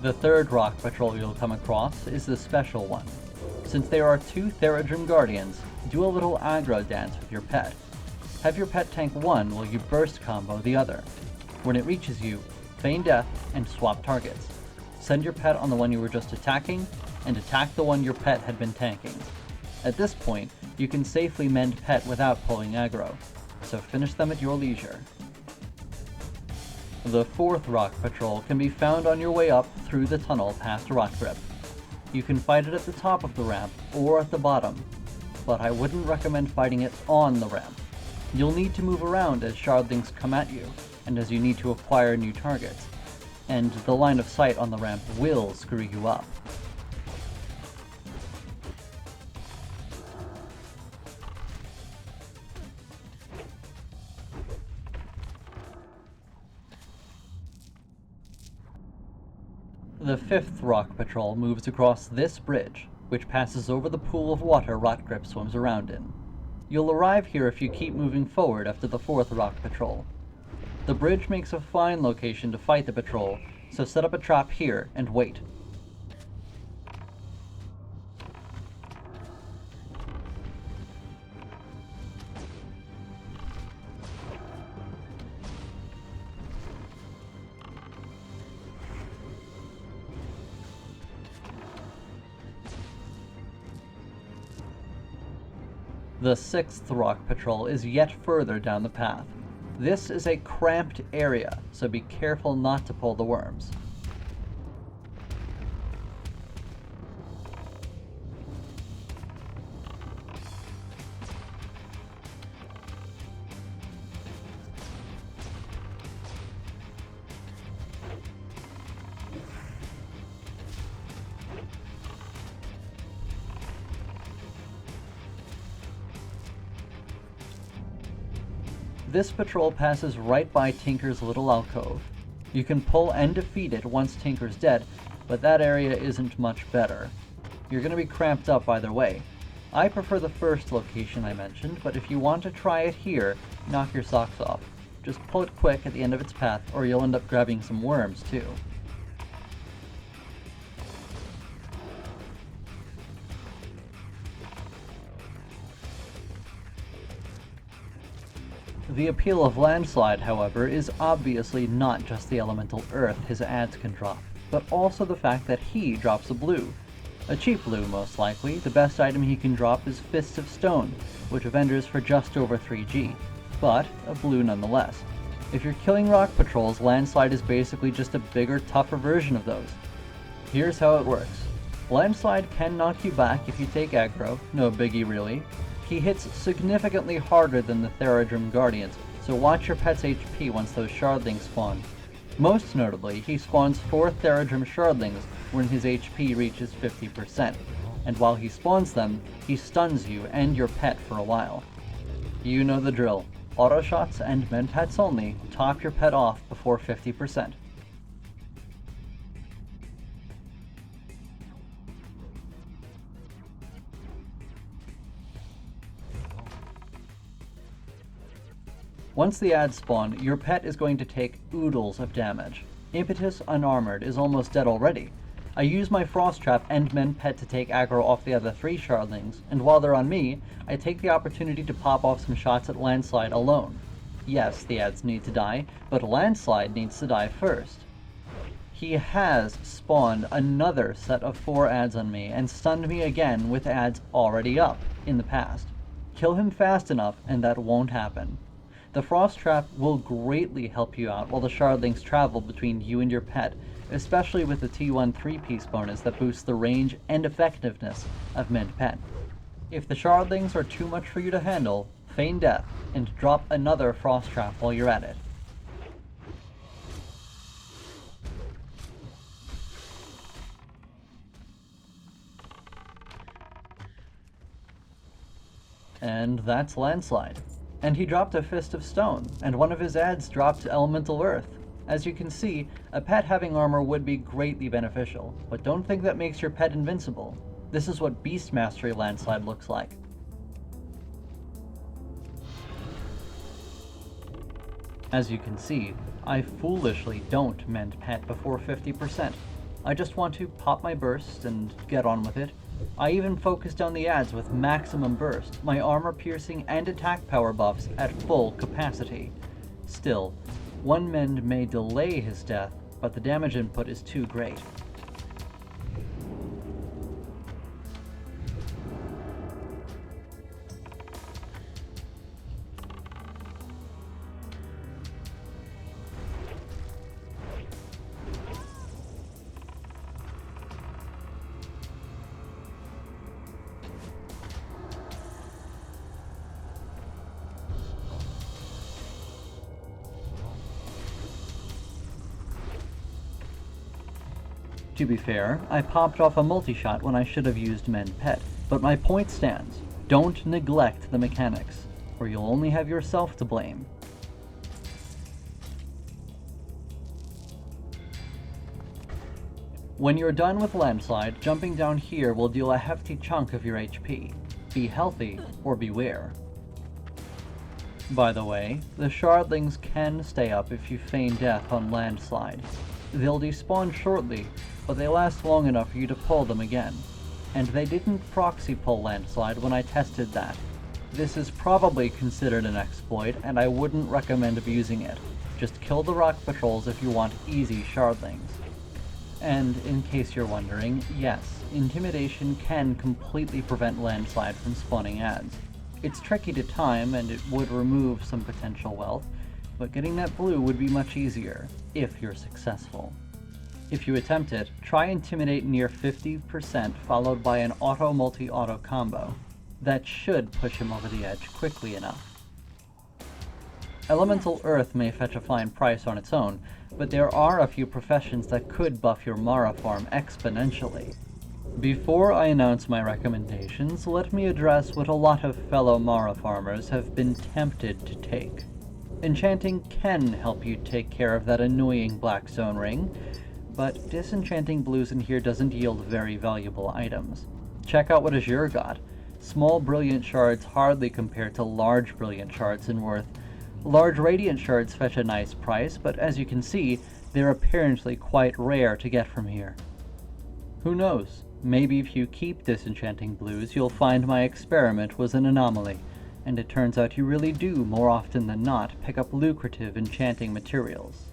The third rock patrol you'll come across is the special one. Since there are 2 Theradras Guardians, do a little aggro dance with your pet. Have your pet tank one while you burst combo the other. When it reaches you, feign death and swap targets. Send your pet on the one you were just attacking, and attack the one your pet had been tanking. At this point, you can safely mend pet without pulling aggro, so finish them at your leisure. The fourth rock patrol can be found on your way up through the tunnel past Rotgrip. You can fight it at the top of the ramp or at the bottom, but I wouldn't recommend fighting it on the ramp. You'll need to move around as shardlings come at you, and as you need to acquire new targets, and the line of sight on the ramp will screw you up. The fifth rock patrol moves across this bridge, which passes over the pool of water Rotgrip swims around in. You'll arrive here if you keep moving forward after the fourth rock patrol. The bridge makes a fine location to fight the patrol, so set up a trap here and wait. The sixth rock patrol is yet further down the path. This is a cramped area, so be careful not to pull the worms. This patrol passes right by Tinker's little alcove. You can pull and defeat it once Tinker's dead, but that area isn't much better. You're going to be cramped up either way. I prefer the first location I mentioned, but if you want to try it here, knock your socks off. Just pull it quick at the end of its path, or you'll end up grabbing some worms too. The appeal of Landslide, however, is obviously not just the elemental earth his adds can drop, but also the fact that he drops a blue. A cheap blue, most likely. The best item he can drop is Fists of Stone, which vendors for just over 3G, but a blue nonetheless. If you're killing rock patrols, Landslide is basically just a bigger, tougher version of those. Here's how it works. Landslide can knock you back if you take aggro, no biggie really. He hits significantly harder than the Theradras Guardians, so watch your pet's HP once those shardlings spawn. Most notably, he spawns 4 Theradras shardlings when his HP reaches 50%, and while he spawns them, he stuns you and your pet for a while. You know the drill. Auto shots and men pets only, top your pet off before 50%. Once the ads spawn, your pet is going to take oodles of damage. Impetus Unarmored is almost dead already. I use my Frost Trap and Mend Pet to take aggro off the other 3 shardlings, and while they're on me, I take the opportunity to pop off some shots at Landslide alone. Yes, the ads need to die, but Landslide needs to die first. He has spawned another set of 4 ads on me and stunned me again with ads already up in the past. Kill him fast enough and that won't happen. The Frost Trap will greatly help you out while the shardlings travel between you and your pet, especially with the T1 3-piece bonus that boosts the range and effectiveness of Mend Pet. If the shardlings are too much for you to handle, feign death and drop another Frost Trap while you're at it. And that's Landslide. And he dropped a Fist of Stone, and one of his ads dropped Elemental Earth. As you can see, a pet having armor would be greatly beneficial, but don't think that makes your pet invincible. This is what Beast Mastery Landslide looks like. As you can see, I foolishly don't mend pet before 50%. I just want to pop my burst and get on with it, I even focused on the ads with maximum burst, my armor piercing and attack power buffs at full capacity. Still, one mend may delay his death, but the damage input is too great. To be fair, I popped off a multi-shot when I should have used Mend Pet, but my point stands. Don't neglect the mechanics, or you'll only have yourself to blame. When you're done with Landslide, jumping down here will deal a hefty chunk of your HP. Be healthy, or beware. By the way, the Shardlings can stay up if you feign death on Landslide. They'll despawn shortly, but they last long enough for you to pull them again. And they didn't proxy pull Landslide when I tested that. This is probably considered an exploit, and I wouldn't recommend abusing it. Just kill the rock patrols if you want easy Shardlings. And in case you're wondering, yes, Intimidation can completely prevent Landslide from spawning ads. It's tricky to time, and it would remove some potential wealth, but getting that blue would be much easier, if you're successful. If you attempt it, try Intimidate near 50% followed by an auto-multi-auto combo. That should push him over the edge quickly enough. Elemental Earth may fetch a fine price on its own, but there are a few professions that could buff your Mara farm exponentially. Before I announce my recommendations, let me address what a lot of fellow Mara farmers have been tempted to take. Enchanting can help you take care of that annoying black zone ring, but disenchanting blues in here doesn't yield very valuable items. Check out what Azure got. Small brilliant shards hardly compare to large brilliant shards in worth. Large radiant shards fetch a nice price, but as you can see, they're apparently quite rare to get from here. Who knows? Maybe if you keep disenchanting blues, you'll find my experiment was an anomaly, and it turns out you really do, more often than not, pick up lucrative enchanting materials.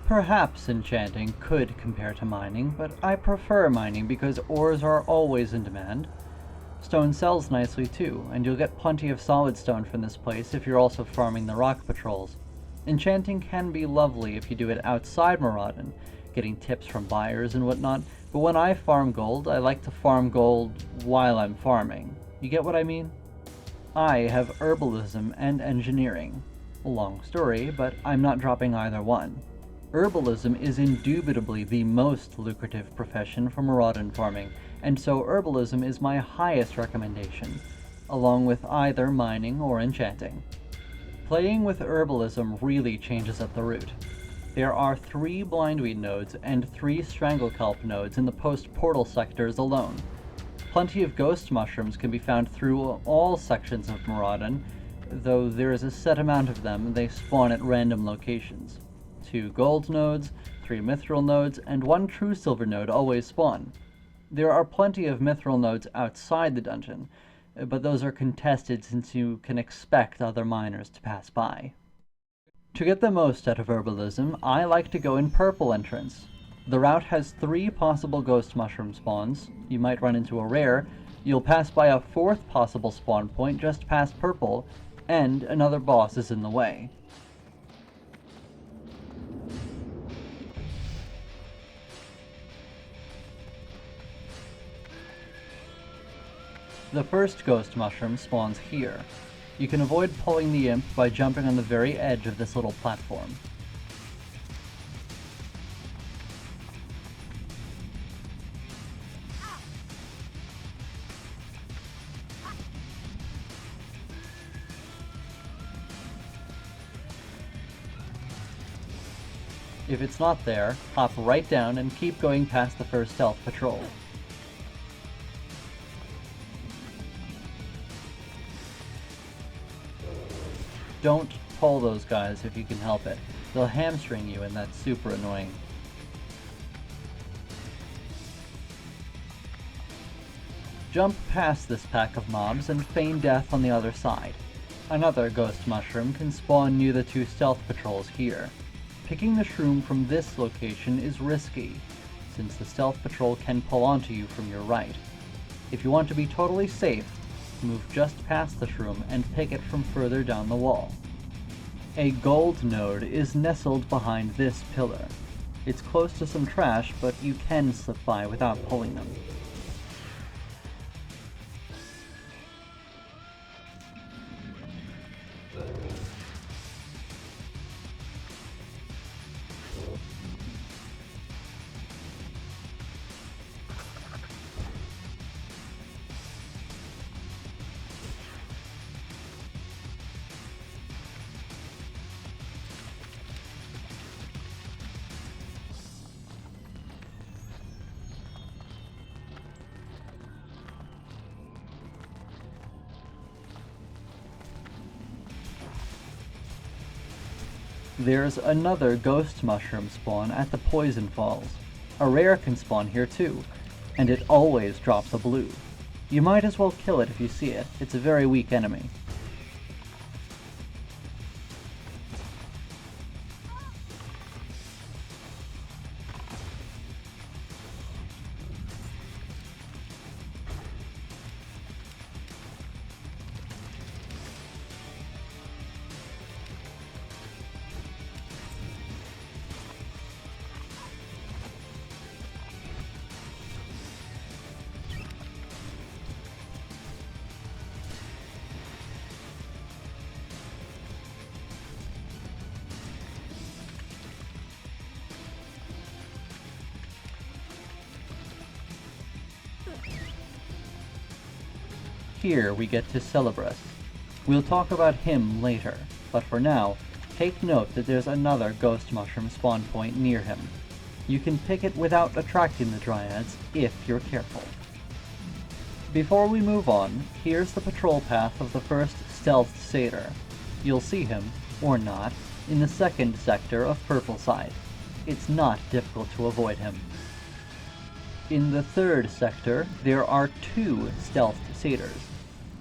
Perhaps enchanting could compare to mining, but I prefer mining because ores are always in demand. Stone sells nicely too, and you'll get plenty of solid stone from this place if you're also farming the rock patrols. Enchanting can be lovely if you do it outside Maraudon, getting tips from buyers and whatnot, but when I farm gold, I like to farm gold while I'm farming. You get what I mean? I have herbalism and engineering. A long story, but I'm not dropping either one. Herbalism is indubitably the most lucrative profession for Maraudon farming, and so herbalism is my highest recommendation, along with either mining or enchanting. Playing with herbalism really changes at the root. There are 3 blindweed nodes and 3 stranglekelp nodes in the post-portal sectors alone. Plenty of ghost mushrooms can be found through all sections of Maraudon, though there is a set amount of them and they spawn at random locations. 2 gold nodes, 3 mithril nodes, and 1 true silver node always spawn. There are plenty of mithril nodes outside the dungeon, but those are contested since you can expect other miners to pass by. To get the most out of herbalism, I like to go in purple entrance. The route has 3 possible ghost mushroom spawns, you might run into a rare, you'll pass by a 4th possible spawn point just past purple, and another boss is in the way. The first ghost mushroom spawns here. You can avoid pulling the imp by jumping on the very edge of this little platform. If it's not there, hop right down and keep going past the first stealth patrol. Don't pull those guys if you can help it. They'll hamstring you, and that's super annoying. Jump past this pack of mobs and feign death on the other side. Another ghost mushroom can spawn near the two stealth patrols here. Picking the shroom from this location is risky, since the stealth patrol can pull onto you from your right. If you want to be totally safe, move just past the shroom and pick it from further down the wall. A gold node is nestled behind this pillar. It's close to some trash, but you can slip by without pulling them. There's another ghost mushroom spawn at the Poison Falls. A rare can spawn here too, and it always drops a blue. You might as well kill it if you see it, it's a very weak enemy. Here we get to Celebras. We'll talk about him later, but for now, take note that there's another ghost mushroom spawn point near him. You can pick it without attracting the dryads, if you're careful. Before we move on, here's the patrol path of the first stealth satyr. You'll see him, or not, in the second sector of Purple Side. It's not difficult to avoid him. In the third sector, there are two stealth satyrs.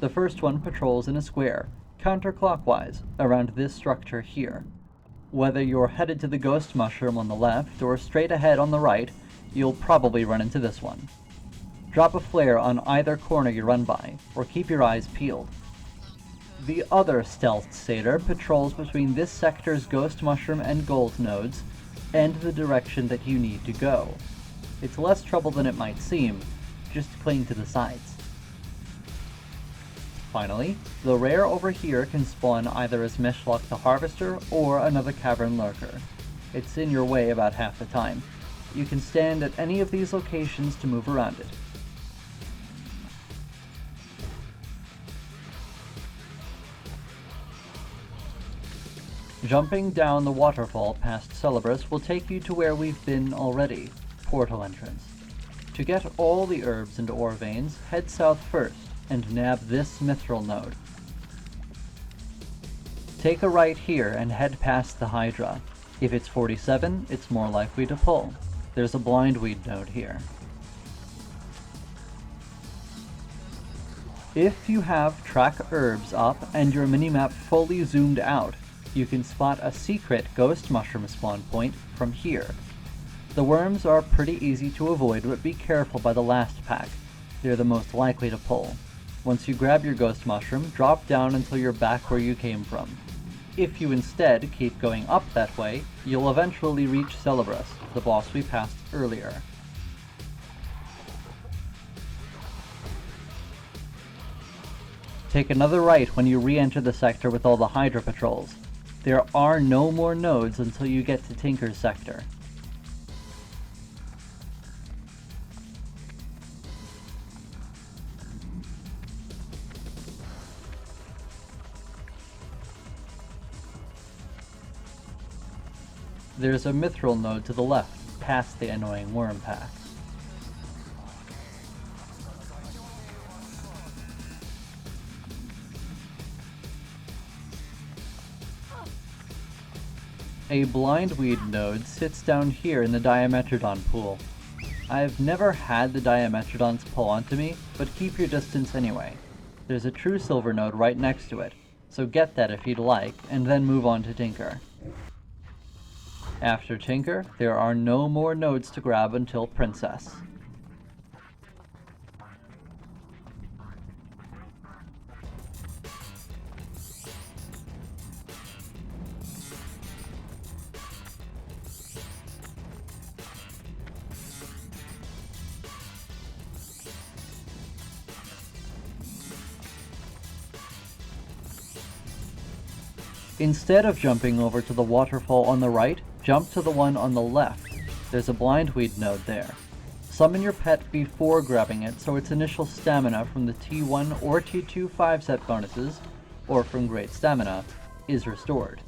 The first one patrols in a square, counterclockwise, around this structure here. Whether you're headed to the ghost mushroom on the left or straight ahead on the right, you'll probably run into this one. Drop a flare on either corner you run by, or keep your eyes peeled. The other stealth satyr patrols between this sector's ghost mushroom and gold nodes, and the direction that you need to go. It's less trouble than it might seem, just cling to the sides. Finally, the rare over here can spawn either as Meshlok the Harvester or another cavern lurker. It's in your way about half the time. You can stand at any of these locations to move around it. Jumping down the waterfall past Celebras will take you to where we've been already, Portal Entrance. To get all the herbs into ore veins, head south first, and nab this mithril node. Take a right here and head past the Hydra. If it's 47, it's more likely to pull. There's a blindweed node here. If you have track herbs up and your minimap fully zoomed out, you can spot a secret ghost mushroom spawn point from here. The worms are pretty easy to avoid, but be careful by the last pack. They're the most likely to pull. Once you grab your ghost mushroom, drop down until you're back where you came from. If you instead keep going up that way, you'll eventually reach Celebras, the boss we passed earlier. Take another right when you re-enter the sector with all the Hydra patrols. There are no more nodes until you get to Tinker's sector. There's a mithril node to the left, past the annoying worm pack. A blindweed node sits down here in the Diametrodon pool. I've never had the Diametrodons pull onto me, but keep your distance anyway. There's a true silver node right next to it, so get that if you'd like, and then move on to Tinker. After Tinker, there are no more nodes to grab until Princess. Instead of jumping over to the waterfall on the right, jump to the one on the left. There's a blindweed node there. Summon your pet before grabbing it so its initial stamina from the T1 or T2 5-set bonuses, or from Great Stamina, is restored.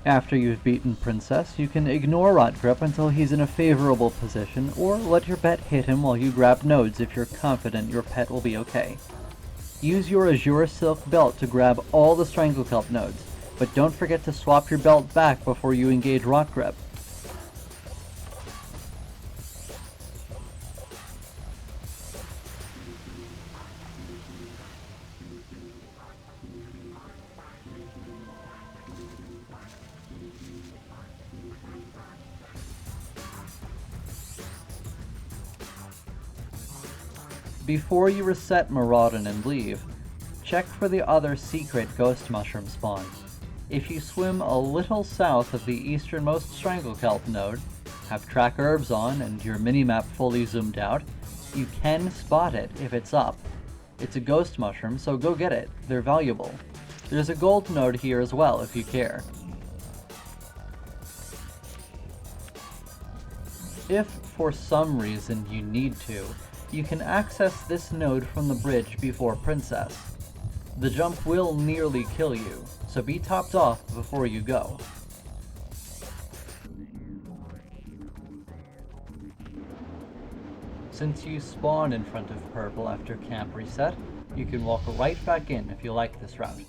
After you've beaten Princess, you can ignore Rotgrip until he's in a favorable position, or let your pet hit him while you grab nodes if you're confident your pet will be okay. Use your Azure Silk belt to grab all the Stranglekelp nodes, but don't forget to swap your belt back before you engage Rotgrip. Before you reset Maraudon and leave, check for the other secret ghost mushroom spawn. If you swim a little south of the easternmost Stranglekelp node, have track herbs on and your minimap fully zoomed out, you can spot it if it's up. It's a ghost mushroom, so go get it, they're valuable. There's a gold node here as well if you care. If for some reason you need to, you can access this node from the bridge before Princess. The jump will nearly kill you, so be topped off before you go. Since you spawn in front of purple after camp reset, you can walk right back in if you like this route.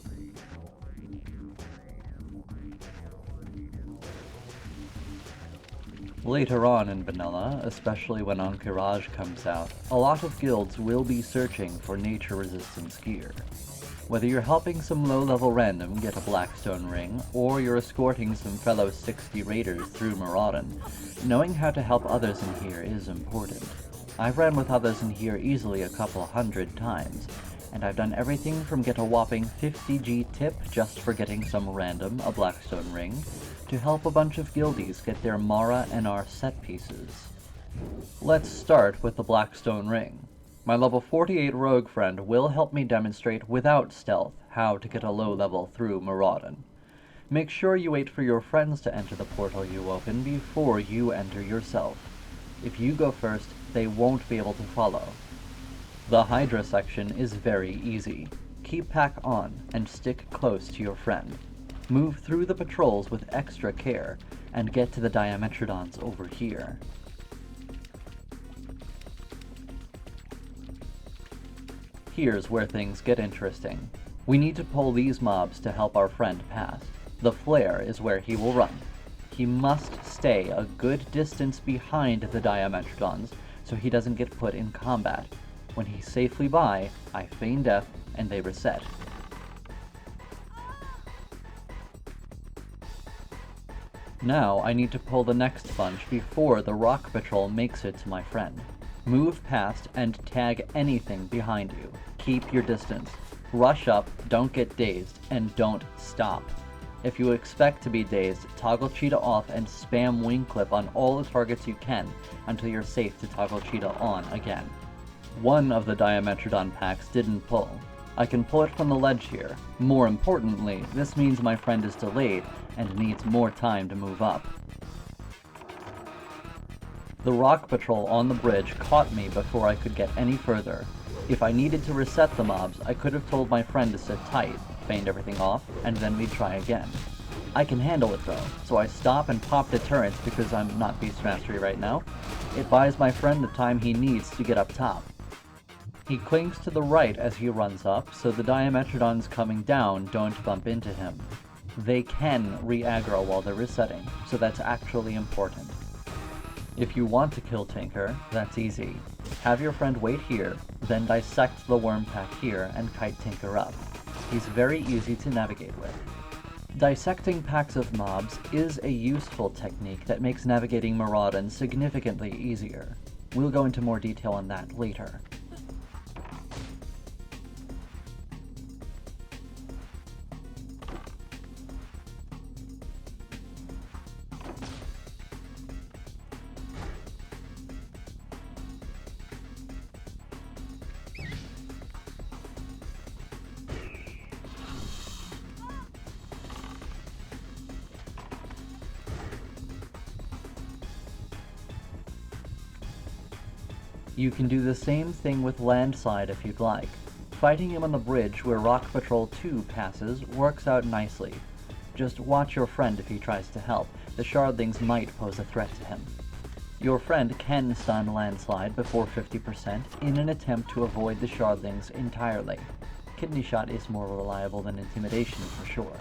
Later on in vanilla, especially when Encourage comes out, a lot of guilds will be searching for nature resistance gear. Whether you're helping some low-level random get a Blackstone ring, or you're escorting some fellow 60 raiders through Maraudon, knowing how to help others in here is important. I've ran with others in here easily a couple 100 times, and I've done everything from get a whopping 50G tip just for getting some random a Blackstone ring, to help a bunch of guildies get their Mara NR set pieces. Let's start with the Blackstone ring. My level 48 rogue friend will help me demonstrate without stealth how to get a low level through Maraudon. Make sure you wait for your friends to enter the portal you open before you enter yourself. If you go first, they won't be able to follow. The Hydra section is very easy. Keep pack on and stick close to your friend. Move through the patrols with extra care, and get to the Diametrodons over here. Here's where things get interesting. We need to pull these mobs to help our friend pass. The flare is where he will run. He must stay a good distance behind the Diametrodons so he doesn't get put in combat. When he's safely by, I feign death and they reset. Now I need to pull the next bunch before the rock patrol makes it to my friend. Move past and tag anything behind you. Keep your distance. Rush up, don't get dazed, and don't stop. If you expect to be dazed, toggle cheetah off and spam wing clip on all the targets you can until you're safe to toggle cheetah on again. One of the Diametrodon packs didn't pull. I can pull it from the ledge here. More importantly, this means my friend is delayed and needs more time to move up. The rock patrol on the bridge caught me before I could get any further. If I needed to reset the mobs, I could have told my friend to sit tight, feigned everything off, and then we'd try again. I can handle it though, so I stop and pop the turrets because I'm not Beast Mastery right now. It buys my friend the time he needs to get up top. He clings to the right as he runs up, so the Diametrodons coming down don't bump into him. They can re-aggro while they're resetting, so that's actually important. If you want to kill Tinker, that's easy. Have your friend wait here, then dissect the worm pack here and kite Tinker up. He's very easy to navigate with. Dissecting packs of mobs is a useful technique that makes navigating Maraudon significantly easier. We'll go into more detail on that later. You can do the same thing with Landslide if you'd like. Fighting him on the bridge where Rock Patrol 2 passes works out nicely. Just watch your friend if he tries to help. The Shardlings might pose a threat to him. Your friend can stun Landslide before 50% in an attempt to avoid the Shardlings entirely. Kidney Shot is more reliable than Intimidation for sure.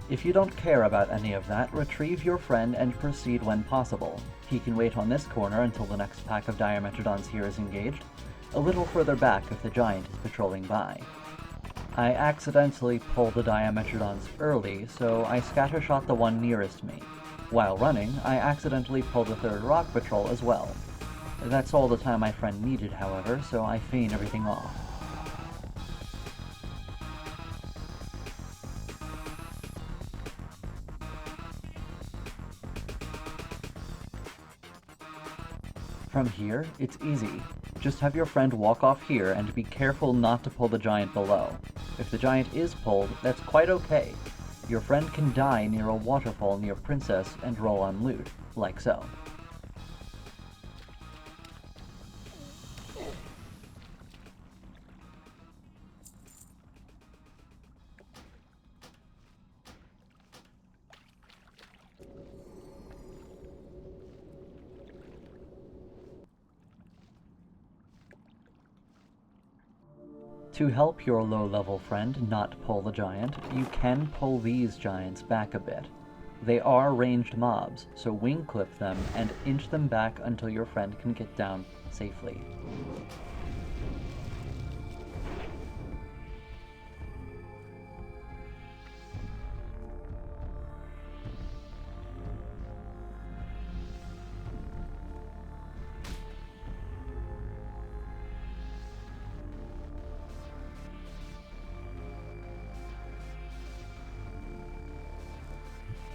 If you don't care about any of that, retrieve your friend and proceed when possible. He can wait on this corner until the next pack of Diametrodons here is engaged, a little further back if the giant is patrolling by. I accidentally pulled the Diametrodons early, so I scattershot the one nearest me. While running, I accidentally pulled the third rock patrol as well. That's all the time my friend needed, however, so I feign everything off. From here, it's easy. Just have your friend walk off here and be careful not to pull the giant below. If the giant is pulled, that's quite okay. Your friend can die near a waterfall near Princess and roll on loot, like so. To help your low-level friend not pull the giant, you can pull these giants back a bit. They are ranged mobs, so wing clip them and inch them back until your friend can get down safely.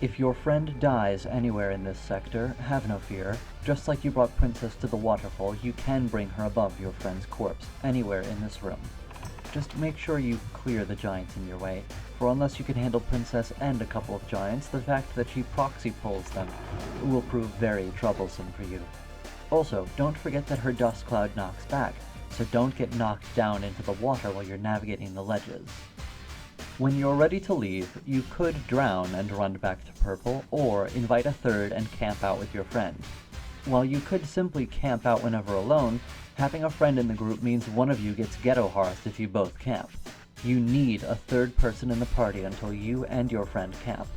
If your friend dies anywhere in this sector, have no fear. Just like you brought Princess to the waterfall, you can bring her above your friend's corpse, anywhere in this room. Just make sure you clear the giants in your way, for unless you can handle Princess and a couple of giants, the fact that she proxy pulls them will prove very troublesome for you. Also, don't forget that her dust cloud knocks back, so don't get knocked down into the water while you're navigating the ledges. When you're ready to leave, you could drown and run back to purple, or invite a third and camp out with your friend. While you could simply camp out whenever alone, having a friend in the group means one of you gets ghetto hearthed if you both camp. You need a third person in the party until you and your friend camp.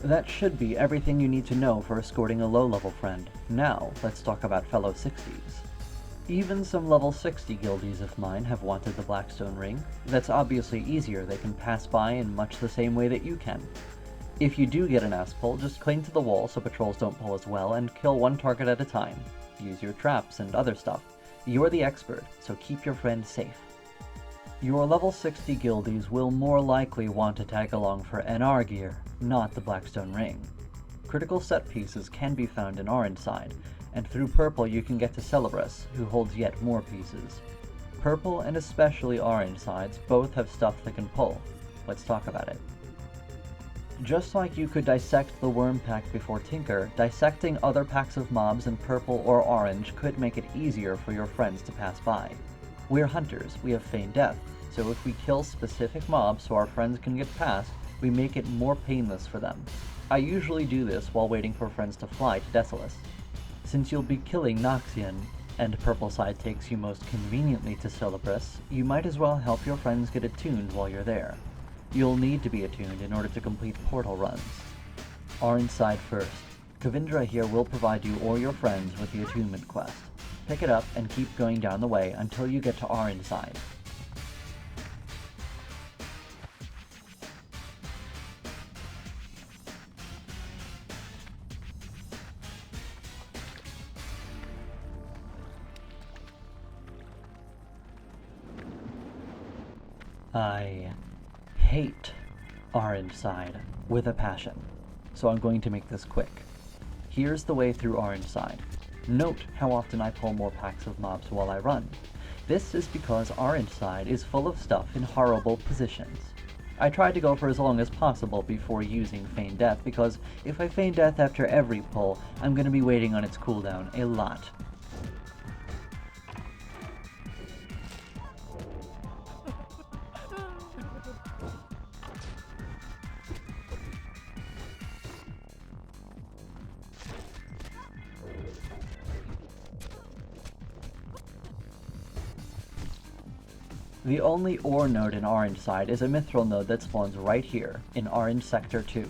That should be everything you need to know for escorting a low-level friend. Now, let's talk about fellow 60s. Even some level 60 guildies of mine have wanted the Blackstone Ring. That's obviously easier, they can pass by in much the same way that you can. If you do get an ass pull, just cling to the wall so patrols don't pull as well, and kill one target at a time. Use your traps and other stuff. You're the expert, so keep your friend safe. Your level 60 guildies will more likely want to tag along for NR gear, not the Blackstone Ring. Critical set pieces can be found in Orangeside, and through purple you can get to Celebras, who holds yet more pieces. Purple and especially orange sides both have stuff that can pull. Let's talk about it. Just like you could dissect the worm pack before Tinker, dissecting other packs of mobs in purple or orange could make it easier for your friends to pass by. We're hunters, we have feigned death, so if we kill specific mobs so our friends can get past, we make it more painless for them. I usually do this while waiting for friends to fly to Desolace. Since you'll be killing Noxxion, and Purple Side takes you most conveniently to Celebras, you might as well help your friends get attuned while you're there. You'll need to be attuned in order to complete portal runs. Orange Side first. Kavindra here will provide you or your friends with the attunement quest. Pick it up and keep going down the way until you get to Orange Side. I hate Orange Side with a passion, so I'm going to make this quick. Here's the way through Orange Side. Note how often I pull more packs of mobs while I run. This is because Orange Side is full of stuff in horrible positions. I tried to go for as long as possible before using Feign Death, because if I Feign Death after every pull, I'm going to be waiting on its cooldown a lot. The only ore node in Orange Side is a mithril node that spawns right here, in Orange Sector 2.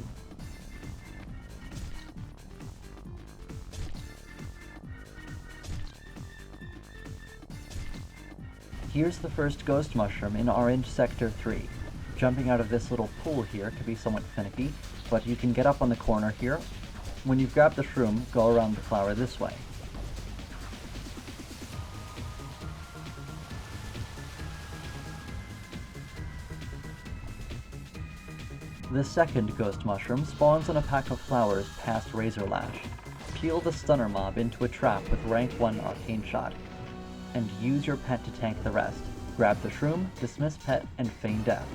Here's the first ghost mushroom in Orange Sector 3. Jumping out of this little pool here can be somewhat finicky, but you can get up on the corner here. When you've grabbed the shroom, go around the flower this way. The second ghost mushroom spawns on a pack of flowers past Razorlash. Peel the stunner mob into a trap with rank 1 arcane shot, and use your pet to tank the rest. Grab the shroom, dismiss pet, and feign death.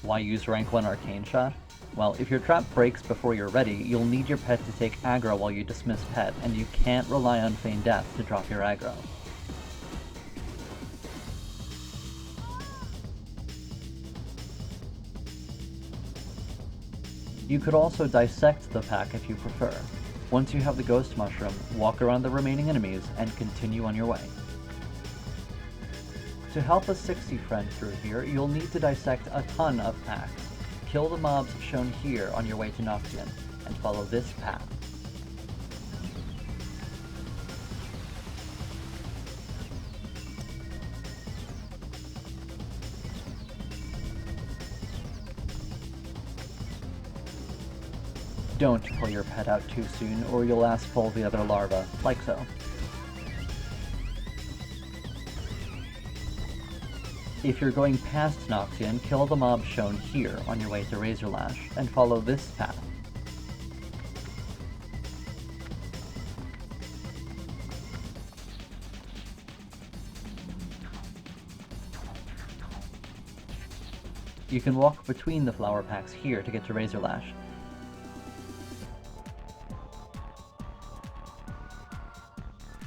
Why use rank 1 arcane shot? Well, if your trap breaks before you're ready, you'll need your pet to take aggro while you dismiss pet, and you can't rely on feign death to drop your aggro. You could also dissect the pack if you prefer. Once you have the ghost mushroom, walk around the remaining enemies and continue on your way. To help a 60 friend through here, you'll need to dissect a ton of packs. Kill the mobs shown here on your way to Noxxion, and follow this path. Don't pull your pet out too soon, or you'll ask pull the other larva, like so. If you're going past Noxxion, kill the mob shown here on your way to Razorlash, and follow this path. You can walk between the flower packs here to get to Razorlash.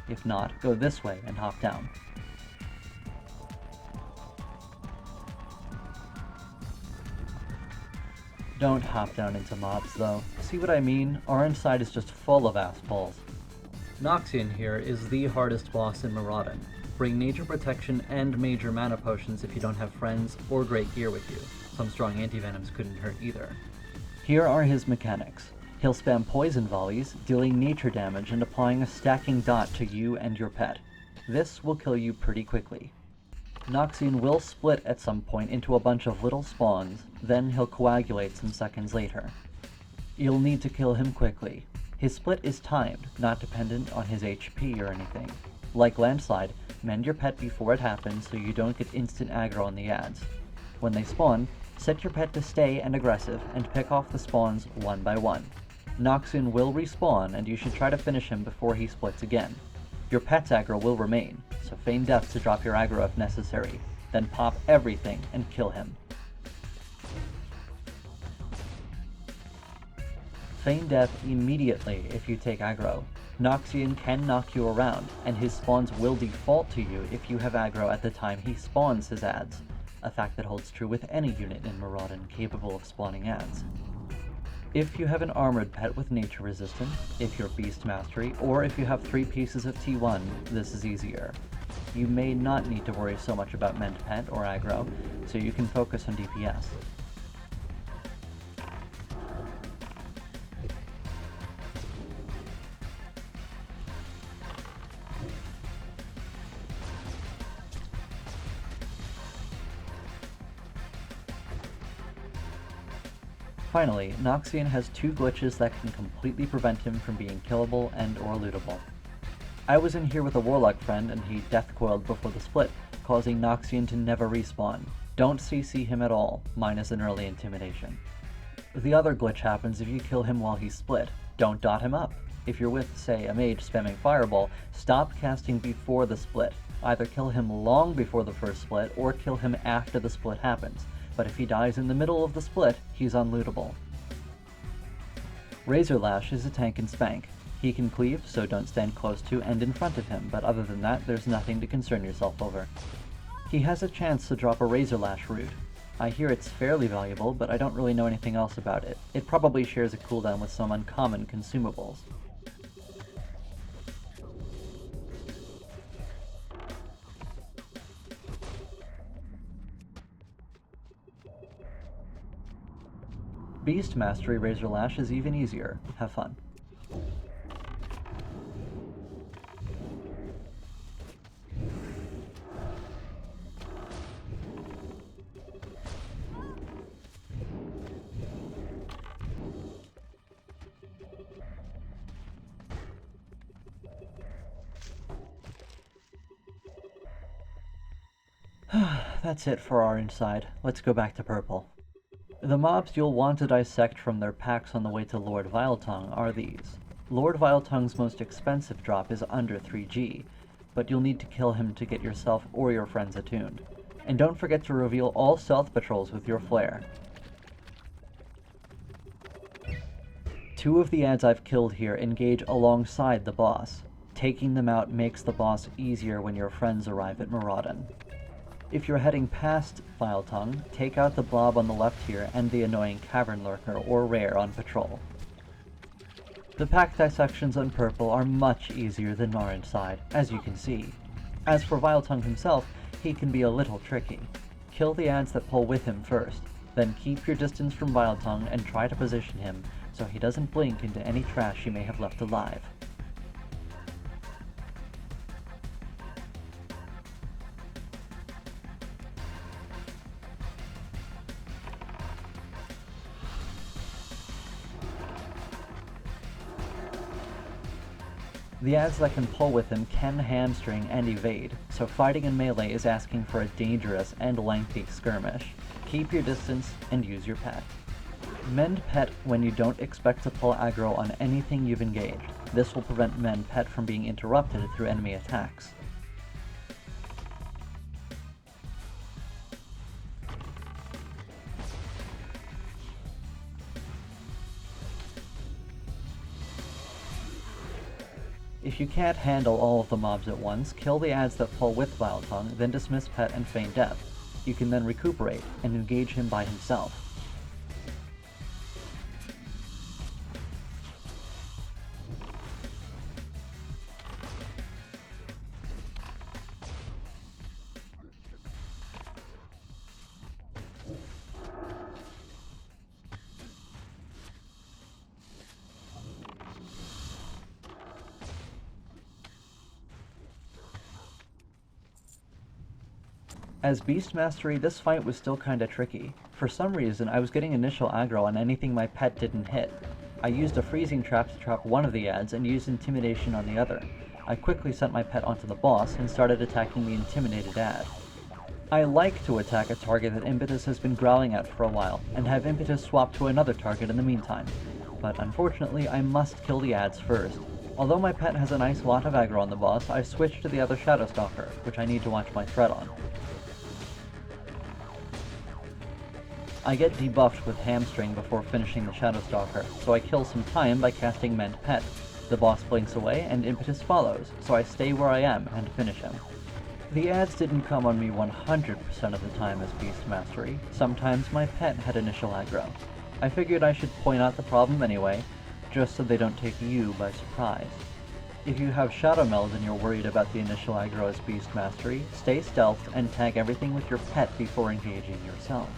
If not, go this way and hop down. Don't hop down into mobs though. See what I mean? Orange Side is just full of ass pulls. Noxxion here is the hardest boss in Maraudon. Bring nature protection and major mana potions if you don't have friends or great gear with you. Some strong anti-venoms couldn't hurt either. Here are his mechanics. He'll spam poison volleys, dealing nature damage and applying a stacking dot to you and your pet. This will kill you pretty quickly. Noxxion will split at some point into a bunch of little spawns, then he'll coagulate some seconds later. You'll need to kill him quickly. His split is timed, not dependent on his HP or anything. Like Landslide, mend your pet before it happens so you don't get instant aggro on the ads. When they spawn, set your pet to stay and aggressive and pick off the spawns one by one. Noxxion will respawn, and you should try to finish him before he splits again. Your pet's aggro will remain, so feign death to drop your aggro if necessary, then pop everything and kill him. Feign death immediately if you take aggro. Noxxion can knock you around, and his spawns will default to you if you have aggro at the time he spawns his adds, a fact that holds true with any unit in Maraudon capable of spawning adds. If you have an armored pet with nature resistance, if you're beast mastery, or if you have 3 pieces of T1, this is easier. You may not need to worry so much about mend pet or aggro, so you can focus on DPS. Finally, Noxxion has 2 glitches that can completely prevent him from being killable and or lootable. I was in here with a warlock friend and he death coiled before the split, causing Noxxion to never respawn. Don't CC him at all, minus an early intimidation. The other glitch happens if you kill him while he's split. Don't dot him up. If you're with, say, a mage spamming fireball, stop casting before the split. Either kill him long before the first split or kill him after the split happens. But if he dies in the middle of the split, he's unlootable. Razorlash is a tank and spank. He can cleave, so don't stand close to and in front of him, but other than that, there's nothing to concern yourself over. He has a chance to drop a Razorlash root. I hear it's fairly valuable, but I don't really know anything else about it. It probably shares a cooldown with some uncommon consumables. Beast Mastery Razorlash is even easier. Have fun. That's it for our inside. Let's go back to purple. The mobs you'll want to dissect from their packs on the way to Lord Vyletongue are these. Lord Vyletongue's most expensive drop is under 3G, but you'll need to kill him to get yourself or your friends attuned. And don't forget to reveal all stealth patrols with your flare. 2 of the adds I've killed here engage alongside the boss. Taking them out makes the boss easier when your friends arrive at Maraudon. If you're heading past Vyletongue, take out the blob on the left here and the annoying cavern lurker or rare on patrol. The pack dissections on purple are much easier than our inside, as you can see. As for Vyletongue himself, he can be a little tricky. Kill the adds that pull with him first, then keep your distance from Vyletongue and try to position him so he doesn't blink into any trash you may have left alive. The adds that can pull with him can hamstring and evade, so fighting in melee is asking for a dangerous and lengthy skirmish. Keep your distance and use your pet. Mend pet when you don't expect to pull aggro on anything you've engaged. This will prevent mend pet from being interrupted through enemy attacks. If you can't handle all of the mobs at once, kill the adds that pull with Vyletongue, then dismiss pet and feign death. You can then recuperate and engage him by himself. As Beast Mastery, this fight was still kinda tricky. For some reason, I was getting initial aggro on anything my pet didn't hit. I used a freezing trap to trap one of the adds and used intimidation on the other. I quickly sent my pet onto the boss and started attacking the intimidated add. I like to attack a target that Impetus has been growling at for a while, and have Impetus swap to another target in the meantime. But unfortunately, I must kill the adds first. Although my pet has a nice lot of aggro on the boss, I switched to the other Shadow Stalker, which I need to watch my threat on. I get debuffed with Hamstring before finishing the Shadowstalker, so I kill some time by casting Mend Pet. The boss blinks away and Impetus follows, so I stay where I am and finish him. The ads didn't come on me 100% of the time as Beast Mastery. Sometimes my pet had initial aggro. I figured I should point out the problem anyway, just so they don't take you by surprise. If you have Shadow Meld and you're worried about the initial aggro as Beast Mastery, stay stealthed and tag everything with your pet before engaging yourself.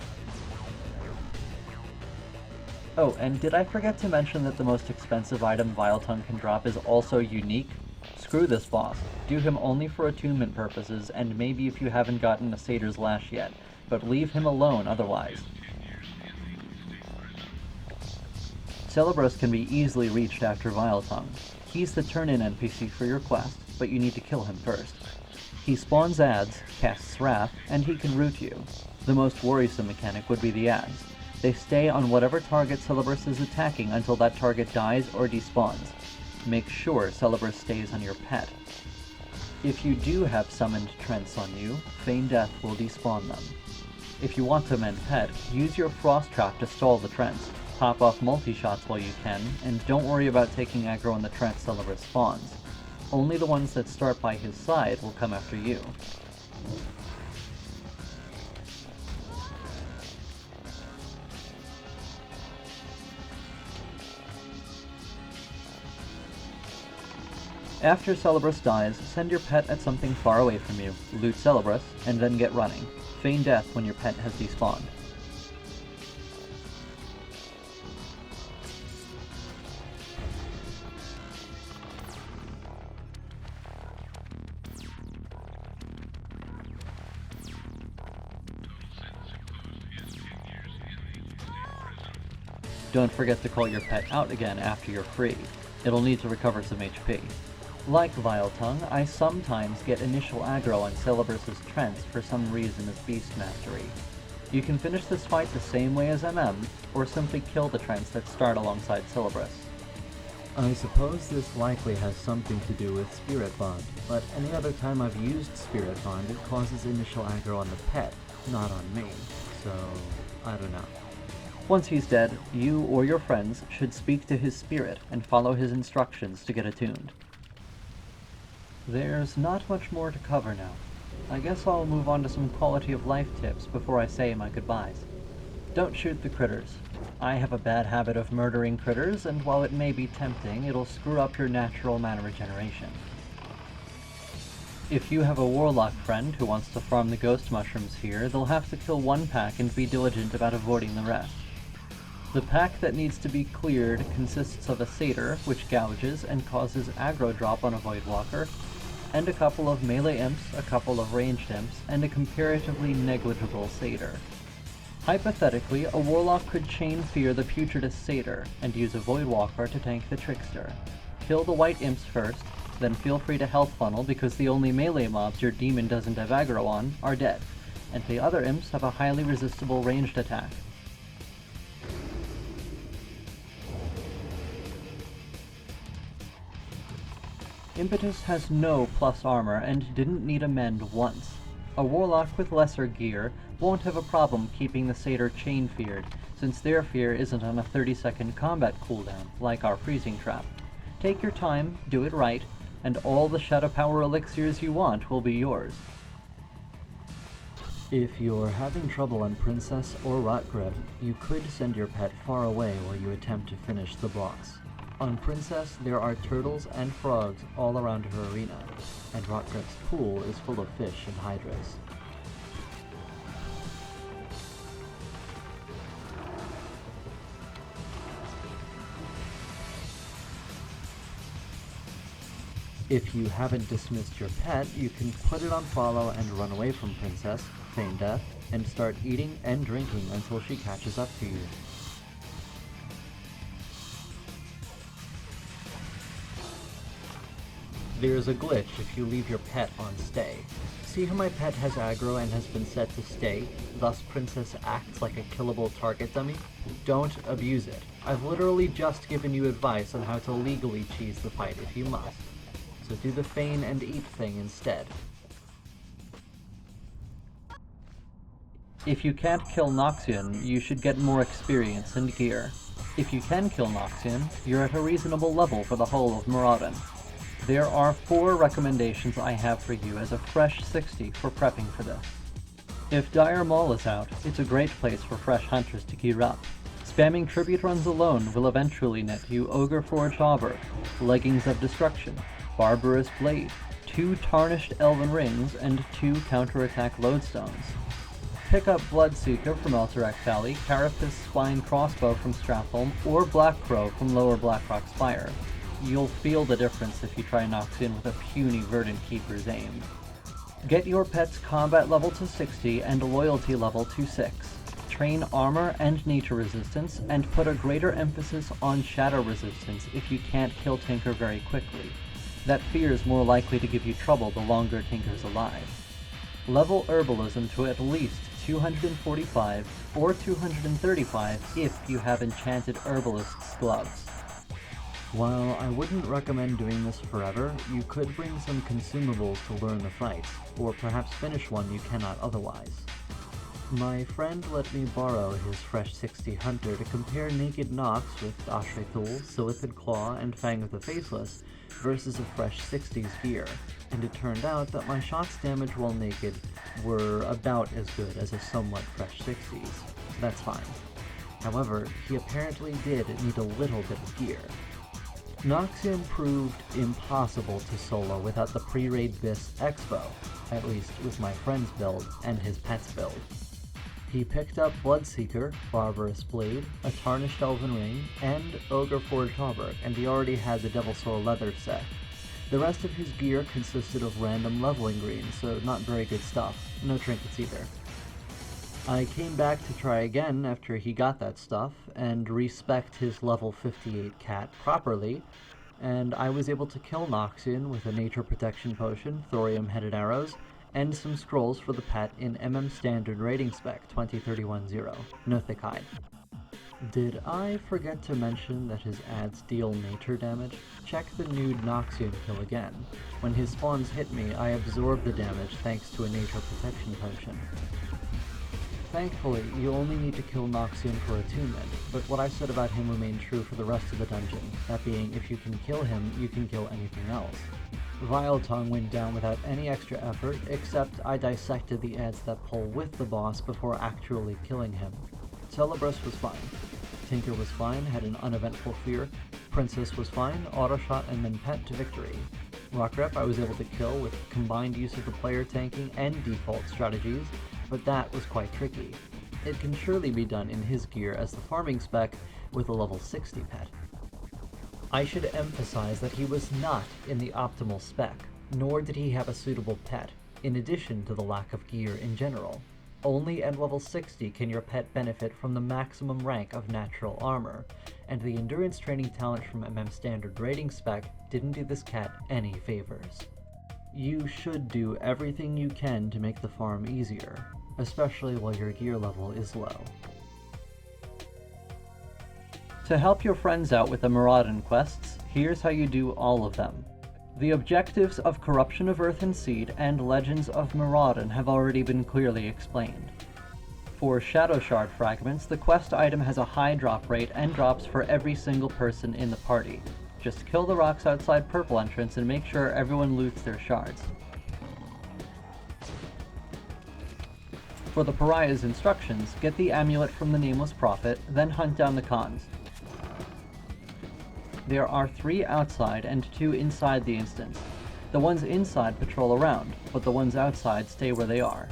Oh, and did I forget to mention that the most expensive item Vyletongue can drop is also unique? Screw this boss. Do him only for attunement purposes, and maybe if you haven't gotten a Satyr's Lash yet, but leave him alone otherwise. Celebras can be easily reached after Vyletongue. He's the turn-in NPC for your quest, but you need to kill him first. He spawns ads, casts Wrath, and he can root you. The most worrisome mechanic would be the ads. They stay on whatever target Celebras is attacking until that target dies or despawns. Make sure Celebras stays on your pet. If you do have summoned Trents on you, Feign Death will despawn them. If you want to mend pet, use your Frost Trap to stall the Trents. Pop off multi-shots while you can, and don't worry about taking aggro on the Trent Celebras spawns. Only the ones that start by his side will come after you. After Celebras dies, send your pet at something far away from you, loot Celebras, and then get running. Feign Death when your pet has despawned. Don't forget to call your pet out again after you're free. It'll need to recover some HP. Like Vyletongue, I sometimes get initial aggro on Celebras' Trents for some reason as Beast Mastery. You can finish this fight the same way as MM, or simply kill the Trents that start alongside Celebras. I suppose this likely has something to do with Spirit Bond, but any other time I've used Spirit Bond it causes initial aggro on the pet, not on me, so I don't know. Once he's dead, you or your friends should speak to his spirit and follow his instructions to get attuned. There's not much more to cover now. I guess I'll move on to some quality of life tips before I say my goodbyes. Don't shoot the critters. I have a bad habit of murdering critters, and while it may be tempting, it'll screw up your natural mana regeneration. If you have a warlock friend who wants to farm the ghost mushrooms here, they'll have to kill one pack and be diligent about avoiding the rest. The pack that needs to be cleared consists of a satyr, which gouges and causes aggro drop on a voidwalker, and a couple of melee imps, a couple of ranged imps, and a comparatively negligible satyr. Hypothetically, a warlock could chain fear the putridus satyr and use a voidwalker to tank the trickster. Kill the white imps first, then feel free to health funnel because the only melee mobs your demon doesn't have aggro on are dead, and the other imps have a highly resistible ranged attack. Impetus has no plus armor and didn't need a mend once. A warlock with lesser gear won't have a problem keeping the satyr chain feared, since their fear isn't on a 30-second combat cooldown, like our freezing trap. Take your time, do it right, and all the shadow power elixirs you want will be yours. If you're having trouble on Princess or Rotgrip, you could send your pet far away while you attempt to finish the boss. On Princess, there are turtles and frogs all around her arena, and Rotgrip's pool is full of fish and hydras. If you haven't dismissed your pet, you can put it on follow and run away from Princess, feign death, and start eating and drinking until she catches up to you. There's a glitch if you leave your pet on stay. See how my pet has aggro and has been set to stay, thus Princess acts like a killable target dummy? Don't abuse it. I've literally just given you advice on how to legally cheese the fight if you must. So do the feign and eat thing instead. If you can't kill Noxxion, you should get more experience and gear. If you can kill Noxxion, you're at a reasonable level for the whole of Maraudon. There are 4 recommendations I have for you as a fresh 60 for prepping for this. If Dire Maul is out, it's a great place for fresh hunters to gear up. Spamming tribute runs alone will eventually net you Ogre Forged Auber, Leggings of Destruction, Barbarous Blade, 2 Tarnished Elven Rings, and 2 counterattack lodestones. Pick up Bloodseeker from Alterac Valley, Carapace Spine Crossbow from Stratholme, or Black Crow from Lower Blackrock Spire. You'll feel the difference if you try Noxxion with a puny Verdant Keeper's aim. Get your pet's combat level to 60 and loyalty level to 6. Train armor and nature resistance, and put a greater emphasis on shadow resistance if you can't kill Tinker very quickly. That fear is more likely to give you trouble the longer Tinker's alive. Level Herbalism to at least 245 or 235 if you have Enchanted Herbalist's Gloves. While I wouldn't recommend doing this forever, you could bring some consumables to learn the fights, or perhaps finish one you cannot otherwise. My friend let me borrow his Fresh 60 Hunter to compare Naked Nox with Ashray Thul, Silithid Claw, and Fang of the Faceless versus a Fresh 60's gear, and it turned out that my shots damage while naked were about as good as a somewhat Fresh 60's. That's fine. However, he apparently did need a little bit of gear. Noxxion proved impossible to solo without the pre-raid Biss Expo, at least with my friend's build and his pet's build. He picked up Bloodseeker, Barbarous Blade, a Tarnished Elven Ring, and Ogre Forged Auber, and he already had the Devilsaur leather set. The rest of his gear consisted of random leveling greens, so not very good stuff. No trinkets either. I came back to try again after he got that stuff, and respect his level 58 cat properly, and I was able to kill Noxxion with a Nature Protection Potion, Thorium-headed arrows, and some scrolls for the pet in Standard Rating Spec 2031-0. No thick hide. Did I forget to mention that his ads deal nature damage? Check the nude Noxxion kill again. When his spawns hit me, I absorb the damage thanks to a Nature Protection Potion. Thankfully, you only need to kill Noxxion for attunement, but what I said about him remained true for the rest of the dungeon, that being, if you can kill him, you can kill anything else. Vyletongue went down without any extra effort, except I dissected the ads that pull with the boss before actually killing him. Celebras was fine. Tinker was fine, had an uneventful fear. Princess was fine, auto-shot and then pet to victory. Rotgrip I was able to kill with combined use of the player tanking and default strategies, but that was quite tricky. It can surely be done in his gear as the farming spec with a level 60 pet. I should emphasize that he was not in the optimal spec, nor did he have a suitable pet, in addition to the lack of gear in general. Only at level 60 can your pet benefit from the maximum rank of natural armor, and the endurance training talent from Standard Rating Spec didn't do this cat any favors. You should do everything you can to make the farm easier, especially while your gear level is low. To help your friends out with the Maraudon quests, here's how you do all of them. The objectives of Corruption of Earth and Seed and Legends of Maraudon have already been clearly explained. For Shadow Shard fragments, the quest item has a high drop rate and drops for every single person in the party. Just kill the rocks outside Purple Entrance and make sure everyone loots their shards. For the Pariah's instructions, get the amulet from the Nameless Prophet, then hunt down the cons. There are 3 outside and 2 inside the instance. The ones inside patrol around, but the ones outside stay where they are.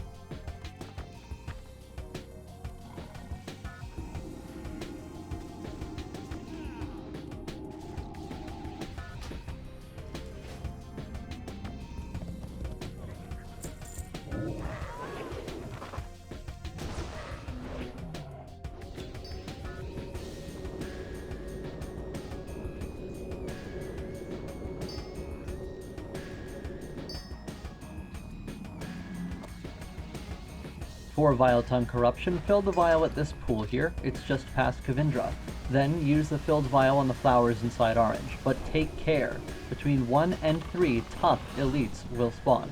For Vyletongue Corruption, fill the vial at this pool here, it's just past Kavindra. Then use the filled vial on the flowers inside Orange, but take care, between 1 and 3 tough elites will spawn.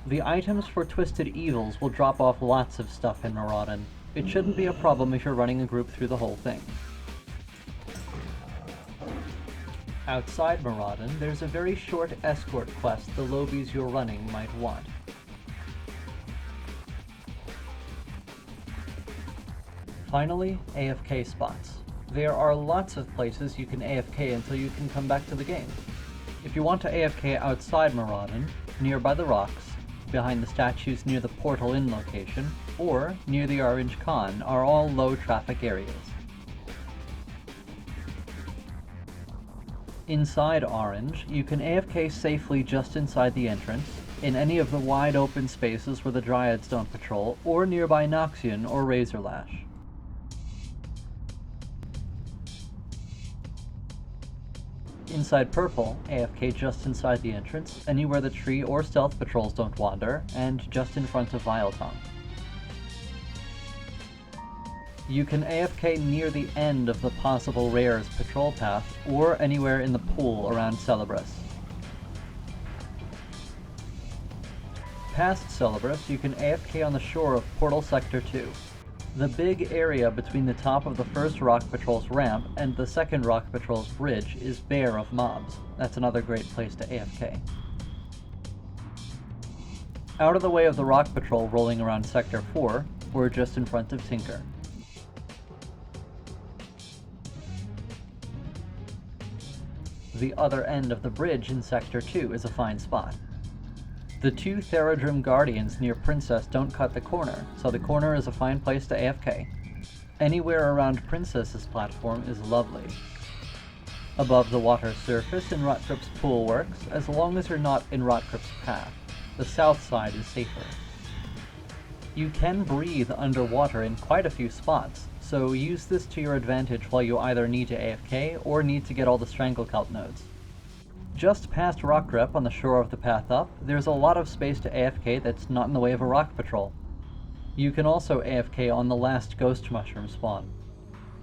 The items for Twisted Evils will drop off lots of stuff in Maraudon. It shouldn't be a problem if you're running a group through the whole thing. Outside Maraudon, there's a very short escort quest the Lowbies you're running might want. Finally, AFK spots. There are lots of places you can AFK until you can come back to the game. If you want to AFK outside Maraudon, nearby the rocks, behind the statues near the Portal Inn location, or near the Orange Con are all low traffic areas. Inside Orange, you can AFK safely just inside the entrance, in any of the wide open spaces where the Dryads don't patrol, or nearby Noxxion or Razorlash. Inside Purple, AFK just inside the entrance, anywhere the tree or stealth patrols don't wander, and just in front of Vyletongue. You can AFK near the end of the possible rares patrol path, or anywhere in the pool around Celebras. Past Celebras, you can AFK on the shore of Portal Sector 2. The big area between the top of the first Rock Patrol's ramp and the second Rock Patrol's bridge is bare of mobs. That's another great place to AFK. Out of the way of the Rock Patrol rolling around Sector 4, we're just in front of Tinker. The other end of the bridge in Sector 2 is a fine spot. The two Theradras Guardians near Princess don't cut the corner, so the corner is a fine place to AFK. Anywhere around Princess's platform is lovely. Above the water surface in Rotgrip's pool works, as long as you're not in Rotgrip's path. The south side is safer. You can breathe underwater in quite a few spots, so use this to your advantage while you either need to AFK or need to get all the Stranglecult nodes. Just past Rotgrip on the shore of the path up, there's a lot of space to AFK that's not in the way of a rock patrol. You can also AFK on the last Ghost Mushroom spawn.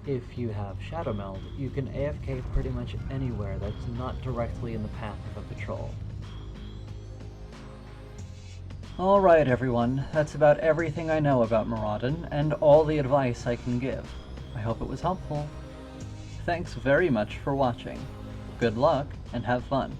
If you have Shadow Meld, you can AFK pretty much anywhere that's not directly in the path of a patrol. Alright everyone, that's about everything I know about Maraudon, and all the advice I can give. I hope it was helpful. Thanks very much for watching. Good luck, and have fun.